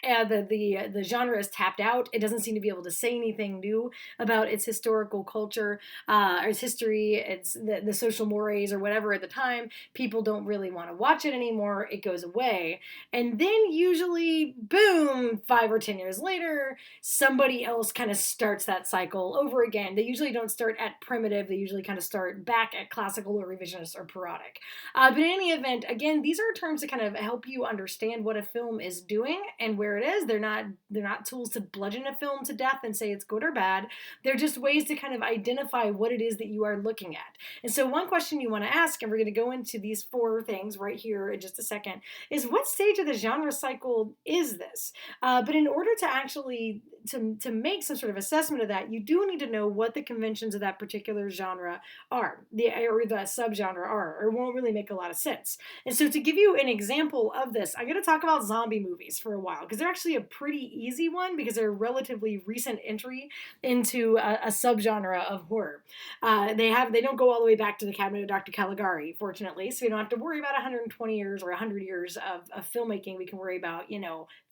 The genre is tapped out. It doesn't seem to be able to say anything new about its historical culture, or its history, its the social mores or whatever at the time. People don't really want to watch it anymore. It goes away, and then usually, boom, 5 or 10 years later, somebody else kind of starts that cycle over again. They usually don't start at primitive. They usually kind of start back at classical or revisionist or parodic. But in any event, again, these are terms that kind of help you understand what a film is doing and where it is. They're not tools to bludgeon a film to death and say it's good or bad. They're just ways to kind of identify what it is that you are looking at. And so one question you want to ask, and we're going to go into these 4 things right here in just a second, is what stage of the genre cycle is this? But in order to actually to make some sort of assessment of that, you do need to know what the conventions of that particular genre are, or the subgenre are, or it won't really make a lot of sense. And so to give you an example of this, I'm going to talk about zombie movies for a while, because they're actually a pretty easy one because they're a relatively recent entry into a subgenre of horror. They don't go all the way back to the Cabinet of Dr. Caligari, fortunately, so we don't have to worry about 120 years or 100 years of filmmaking. We can worry about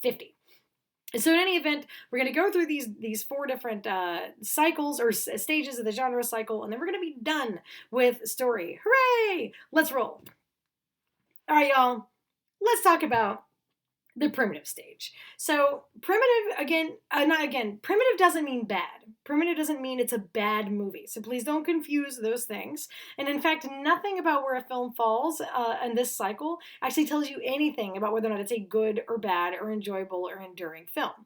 50. So in any event, we're going to go through these 4 different cycles or stages of the genre cycle, and then we're going to be done with story. Hooray! Let's roll. All right, y'all. Let's talk about the primitive stage. So primitive, primitive doesn't mean bad. Primitive doesn't mean it's a bad movie. So please don't confuse those things. And in fact, nothing about where a film falls in this cycle actually tells you anything about whether or not it's a good or bad or enjoyable or enduring film.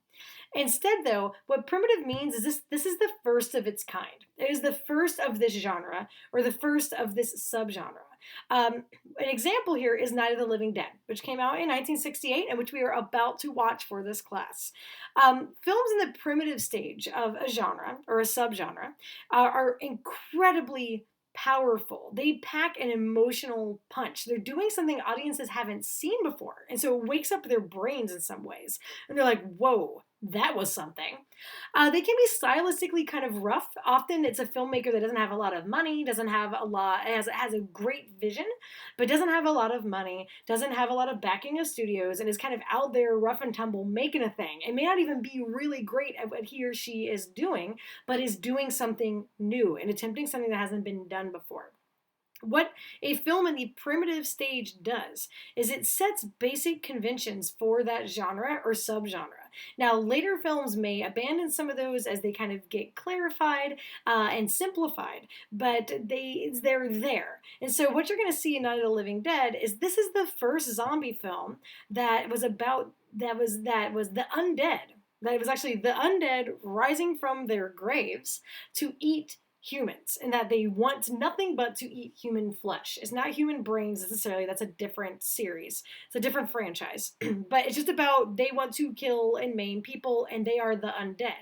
Instead, though, what primitive means is this is the first of its kind. It is the first of this genre or the first of this subgenre. An example here is Night of the Living Dead, which came out in 1968 and which we are about to watch for this class. Films in the primitive stage of a genre or a subgenre are incredibly powerful. They pack an emotional punch. They're doing something audiences haven't seen before, and so it wakes up their brains in some ways. And they're like, whoa, that was something. They can be stylistically kind of rough. Often it's a filmmaker that doesn't have a lot of money, has a great vision, but doesn't have a lot of money, doesn't have a lot of backing of studios, and is kind of out there rough and tumble making a thing. It may not even be really great at what he or she is doing, but is doing something new and attempting something that hasn't been done before. What a film in the primitive stage does is it sets basic conventions for that genre or subgenre. Now, later films may abandon some of those as they kind of get clarified and simplified, but they're there. And so what you're going to see in Night of the Living Dead is this is the first zombie film that was about that was the undead. That it was actually the undead rising from their graves to eat humans, and that they want nothing but to eat human flesh. It's not human brains necessarily. That's a different series. It's a different franchise. But it's just about they want to kill and maim people, and they are the undead.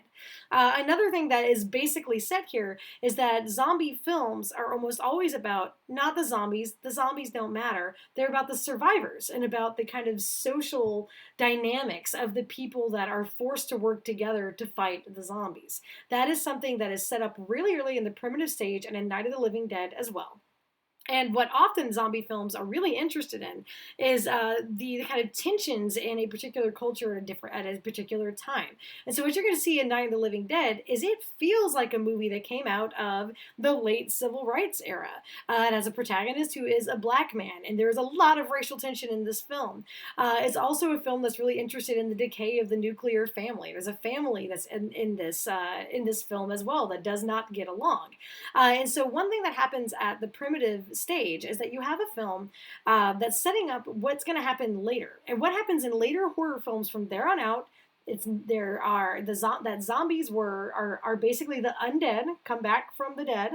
Another thing that is basically said here is that zombie films are almost always about not the zombies. The zombies don't matter. They're about the survivors and about the kind of social dynamics of the people that are forced to work together to fight the zombies. That is something that is set up really early in the primitive stage and in Night of the Living Dead as well. And what often zombie films are really interested in is the kind of tensions in a particular culture at a particular time. And so what you're going to see in Night of the Living Dead is it feels like a movie that came out of the late civil rights era. It has a protagonist who is a black man, and there's a lot of racial tension in this film. It's also a film that's really interested in the decay of the nuclear family. There's a family that's in this film as well that does not get along. And so one thing that happens at the primitive stage is that you have a film that's setting up what's going to happen later, and what happens in later horror films from there on out. It's there are that zombies are basically the undead come back from the dead.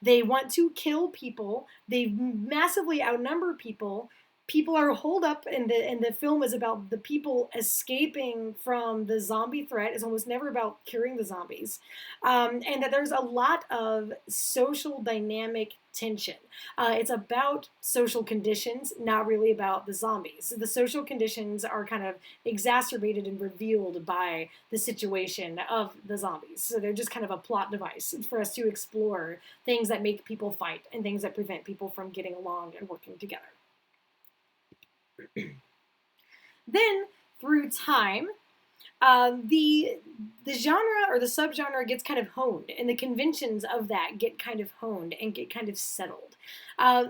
They want to kill people. They massively outnumber people. People are holed up, and the film is about the people escaping from the zombie threat. It's almost never about curing the zombies, and that there's a lot of social dynamic tension. It's about social conditions, not really about the zombies. The social conditions are kind of exacerbated and revealed by the situation of the zombies. So they're just kind of a plot device for us to explore things that make people fight and things that prevent people from getting along and working together. Then, through time, the genre or the subgenre gets kind of honed, and the conventions of that get kind of honed and get kind of settled.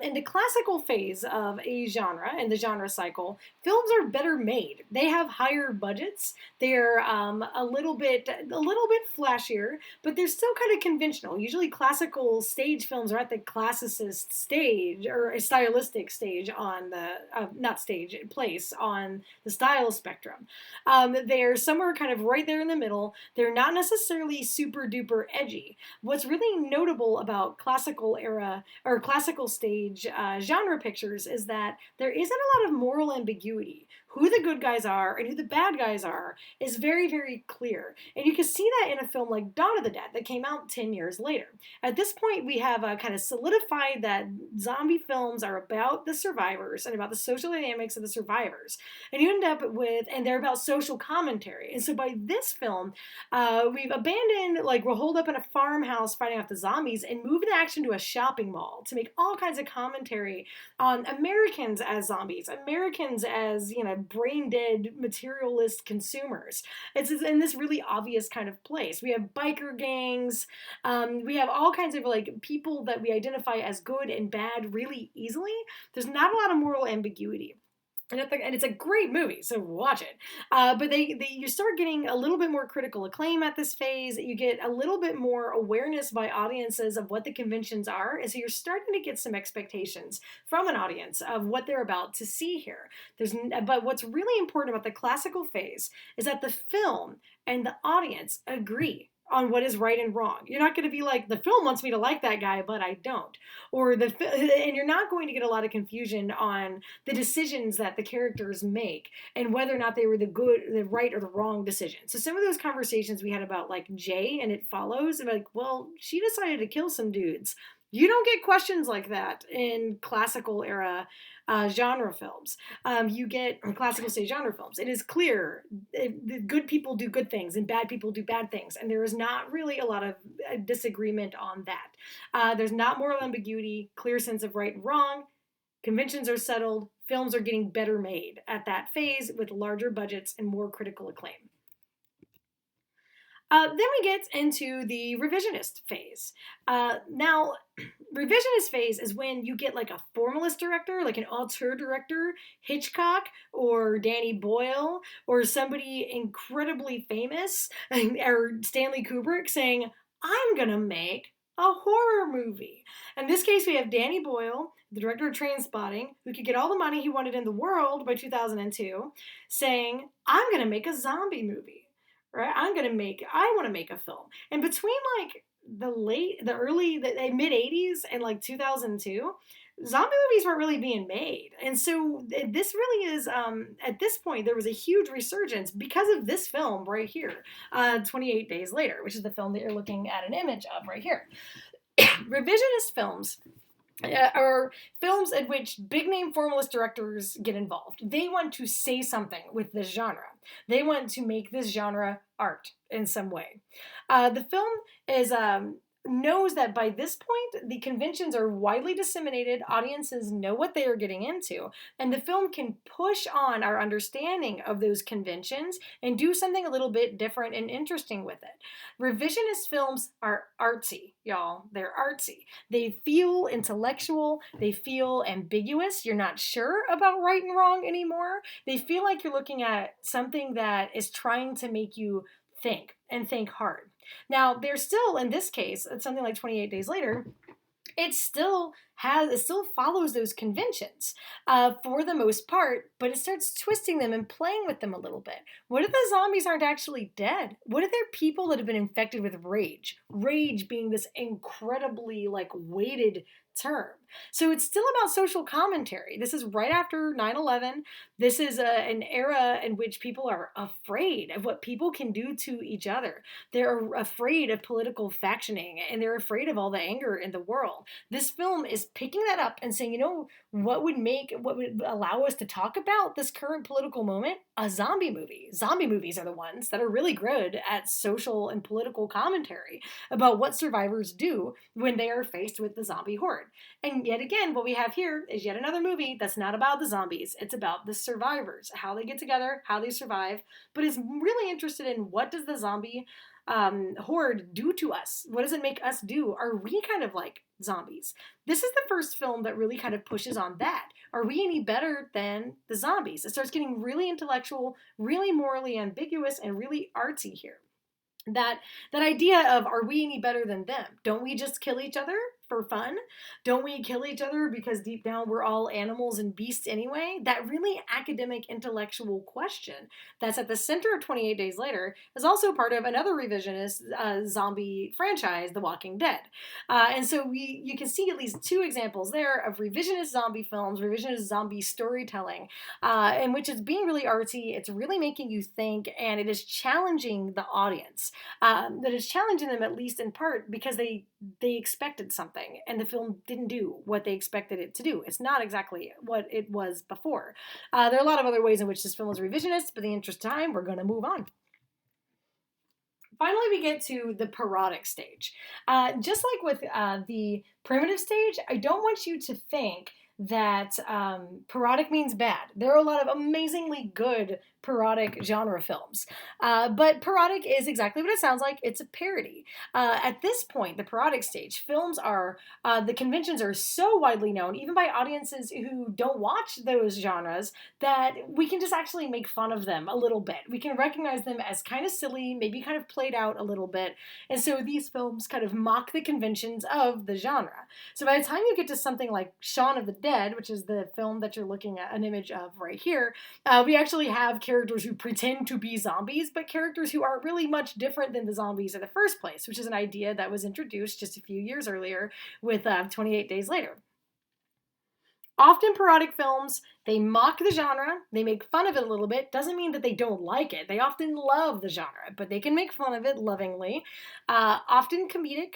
In the classical phase of a genre and the genre cycle, films are better made. They have higher budgets. They're a little bit flashier, but they're still kind of conventional. Usually, classical stage films are at the classicist stage or a stylistic stage on the not stage place on the style spectrum. They're somewhere kind of right there in the middle. They're not necessarily super duper edgy. What's really notable about classical era or classical stage genre pictures is that there isn't a lot of moral ambiguity. Who the good guys are and who the bad guys are is very, very clear. And you can see that in a film like Dawn of the Dead that came out 10 years later. At this point, we have kind of solidified that zombie films are about the survivors and about the social dynamics of the survivors. And you end up with, and they're about social commentary. And so by this film, we've abandoned, like, we're holed up in a farmhouse fighting off the zombies and moved the action to a shopping mall to make all kinds of commentary on Americans as zombies, Americans as, brain dead materialist consumers. It's in this really obvious kind of place. We have biker gangs. We have all kinds of like people that we identify as good and bad really easily. There's not a lot of moral ambiguity. And it's a great movie, so watch it. But you start getting a little bit more critical acclaim at this phase. You get a little bit more awareness by audiences of what the conventions are, and so you're starting to get some expectations from an audience of what they're about to see here. But what's really important about the classical phase is that the film and the audience agree on what is right and wrong. You're not going to be like, the film wants me to like that guy, but I don't. And you're not going to get a lot of confusion on the decisions that the characters make and whether or not they were the right or the wrong decision. So some of those conversations we had about like Jay and It Follows, and like, well, she decided to kill some dudes. You don't get questions like that in classical era genre films. You get classical stage genre films. It is clear good people do good things and bad people do bad things, and there is not really a lot of disagreement on that. There's not moral ambiguity, clear sense of right and wrong. Conventions are settled. Films are getting better made at that phase with larger budgets and more critical acclaim. Then we get into the revisionist phase. Now, revisionist phase is when you get like a formalist director, like an auteur director, Hitchcock or Danny Boyle, or somebody incredibly famous, or Stanley Kubrick saying, I'm going to make a horror movie. In this case, we have Danny Boyle, the director of Trainspotting, who could get all the money he wanted in the world by 2002, saying, I'm going to make a zombie movie. Right? I want to make a film. And between like the mid 80s and like 2002, zombie movies weren't really being made. And so this really is, at this point, there was a huge resurgence because of this film right here, 28 Days Later, which is the film that you're looking at an image of right here. Revisionist films are films in which big name formalist directors get involved. They want to say something with this genre. They want to make this genre art in some way. The film is knows that by this point the conventions are widely disseminated, audiences know what they are getting into, and the film can push on our understanding of those conventions and do something a little bit different and interesting with it. Revisionist films are artsy, y'all. They're artsy. They feel intellectual, they feel ambiguous. You're not sure about right and wrong anymore. They feel like you're looking at something that is trying to make you think and think hard. Now, there's still, in this case, something like 28 Days Later, it still follows those conventions for the most part, but it starts twisting them and playing with them a little bit. What if the zombies aren't actually dead? What if they're people that have been infected with rage? Rage being this incredibly like weighted term. So it's still about social commentary. This is right after 9/11. This is an era in which people are afraid of what people can do to each other. They're afraid of political factioning, and they're afraid of all the anger in the world. This film is picking that up and saying, you know, what would allow us to talk about this current political moment? A zombie movie. Zombie movies are the ones that are really good at social and political commentary about what survivors do when they are faced with the zombie horde. And yet again, what we have here is yet another movie that's not about the zombies. It's about the survivors, how they get together, how they survive, but is really interested in what does the zombie horde do to us? What does it make us do? Are we kind of like zombies? This is the first film that really kind of pushes on that. Are we any better than the zombies? It starts getting really intellectual, really morally ambiguous, and really artsy here. That idea of, are we any better than them? Don't we just kill each other for fun? Don't we kill each other because deep down we're all animals and beasts anyway? That really academic intellectual question that's at the center of 28 Days Later is also part of another revisionist zombie franchise, The Walking Dead. And so you can see at least two examples there of revisionist zombie films, revisionist zombie storytelling, in which it's being really artsy, it's really making you think, and it is challenging the audience. That is challenging them, at least in part, because they expected something and the film didn't do what they expected it to do. It's not exactly what it was before. There are a lot of other ways in which this film is revisionist, but in the interest of time, we're going to move on. Finally, we get to the parodic stage. Just like with the primitive stage, I don't want you to think that parodic means bad. There are a lot of amazingly good parodic genre films. But parodic is exactly what it sounds like. It's a parody. At this point, the parodic stage, films are, the conventions are so widely known, even by audiences who don't watch those genres, that we can just actually make fun of them a little bit. We can recognize them as kind of silly, maybe kind of played out a little bit. And so these films kind of mock the conventions of the genre. So by the time you get to something like Shaun of the Dead, which is the film that you're looking at an image of right here, we actually have characters who pretend to be zombies, but characters who aren't really much different than the zombies in the first place, which is an idea that was introduced just a few years earlier with 28 Days Later. Often parodic films, they mock the genre, they make fun of it a little bit. Doesn't mean that they don't like it. They often love the genre, but they can make fun of it lovingly. Often comedic.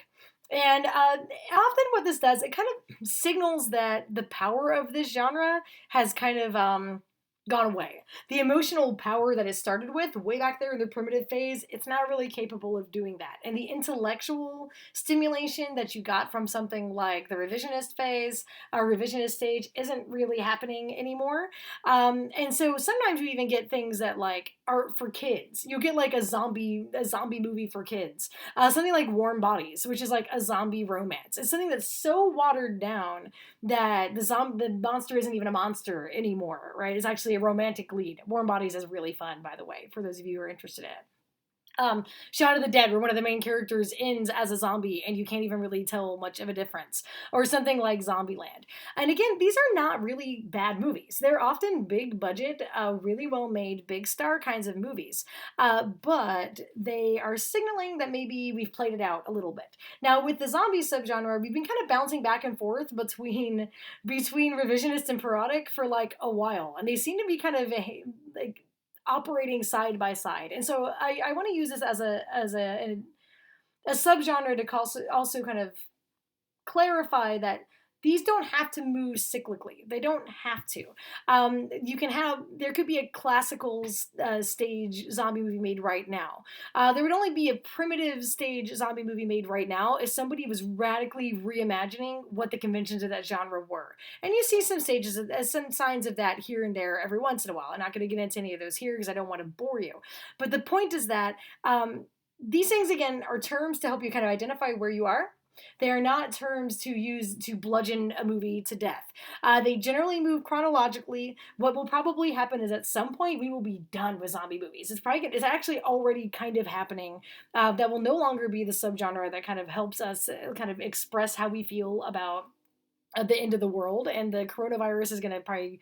And often what this does, it kind of signals that the power of this genre has kind of gone away. The emotional power that it started with way back there in the primitive phase, it's not really capable of doing that. And the intellectual stimulation that you got from something like the revisionist phase or revisionist stage isn't really happening anymore. And so sometimes you even get things that like are for kids. You'll get like a zombie movie for kids. Something like Warm Bodies, which is like a zombie romance. It's something that's so watered down that the monster isn't even a monster anymore, right? It's actually a romantic lead. Warm Bodies is really fun, by the way, for those of you who are interested in it. Shaun of the Dead, where one of the main characters ends as a zombie and you can't even really tell much of a difference, or something like Zombieland. And again, these are not really bad movies. They're often big budget, really well made, big star kinds of movies, but they are signaling that maybe we've played it out a little bit. Now, with the zombie subgenre, we've been kind of bouncing back and forth between revisionist and parodic for like a while, and they seem to be kind of like operating side by side. And so I want to use this as a subgenre to also kind of clarify that these don't have to move cyclically. They don't have to. There could be a classical stage zombie movie made right now. There would only be a primitive stage zombie movie made right now if somebody was radically reimagining what the conventions of that genre were. And you see some signs of that here and there every once in a while. I'm not going to get into any of those here because I don't want to bore you. But the point is that these things, again, are terms to help you kind of identify where you are. They are not terms to use to bludgeon a movie to death. They generally move chronologically. What will probably happen is at some point we will be done with zombie movies. It's actually already kind of happening. That will no longer be the subgenre that kind of helps us kind of express how we feel about the end of the world, and the coronavirus is going to probably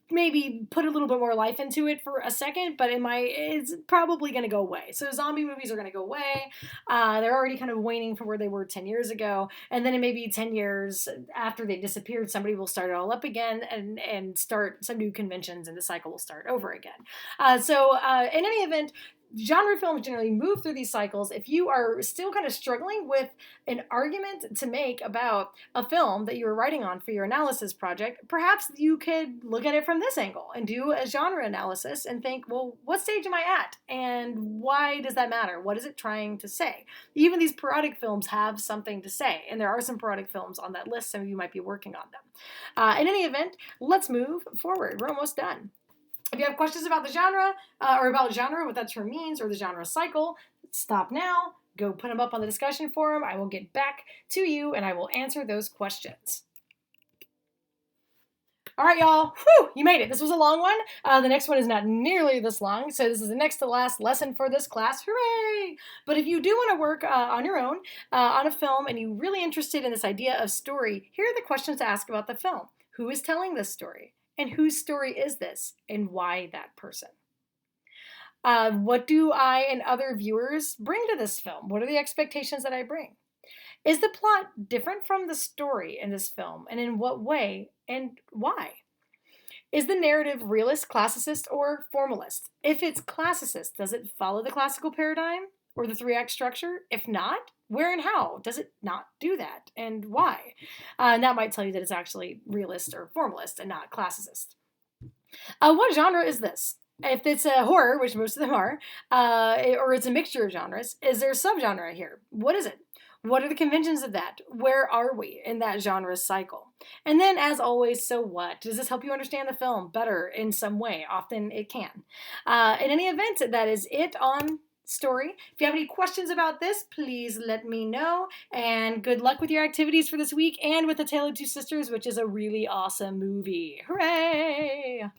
maybe put a little bit more life into it for a second, but it's probably going to go away. So zombie movies are going to go away. They're already kind of waning from where they were 10 years ago, and then in maybe 10 years after they disappeared, somebody will start it all up again and start some new conventions, and the cycle will start over again. In any event, genre films generally move through these cycles. If you are still kind of struggling with an argument to make about a film that you were writing on for your analysis project, perhaps you could look at it from this angle and do a genre analysis and think, well, what stage am I at? And why does that matter? What is it trying to say? Even these parodic films have something to say, and there are some parodic films on that list. Some of you might be working on them. In any event, let's move forward. We're almost done. If you have questions about the genre, or about genre, what that term means, or the genre cycle, stop now, go put them up on the discussion forum. I will get back to you and I will answer those questions. All right, y'all. Whew, you made it. This was a long one. The next one is not nearly this long, so this is the next to last lesson for this class. Hooray! But if you do want to work on your own on a film and you're really interested in this idea of story, here are the questions to ask about the film. Who is telling this story? And whose story is this? And why that person? What do I and other viewers bring to this film? What are the expectations that I bring? Is the plot different from the story in this film? And in what way and why? Is the narrative realist, classicist, or formalist? If it's classicist, does it follow the classical paradigm or the three-act structure? If not, where and how does it not do that, and why? And that might tell you that it's actually realist or formalist and not classicist. What genre is this? If it's a horror, which most of them are, or it's a mixture of genres, is there a subgenre here? What is it? What are the conventions of that? Where are we in that genre cycle? And then, as always, so what? Does this help you understand the film better in some way? Often it can. In any event, that is it on story. If you have any questions about this, please let me know. And good luck with your activities for this week and with The Tale of Two Sisters, which is a really awesome movie. Hooray!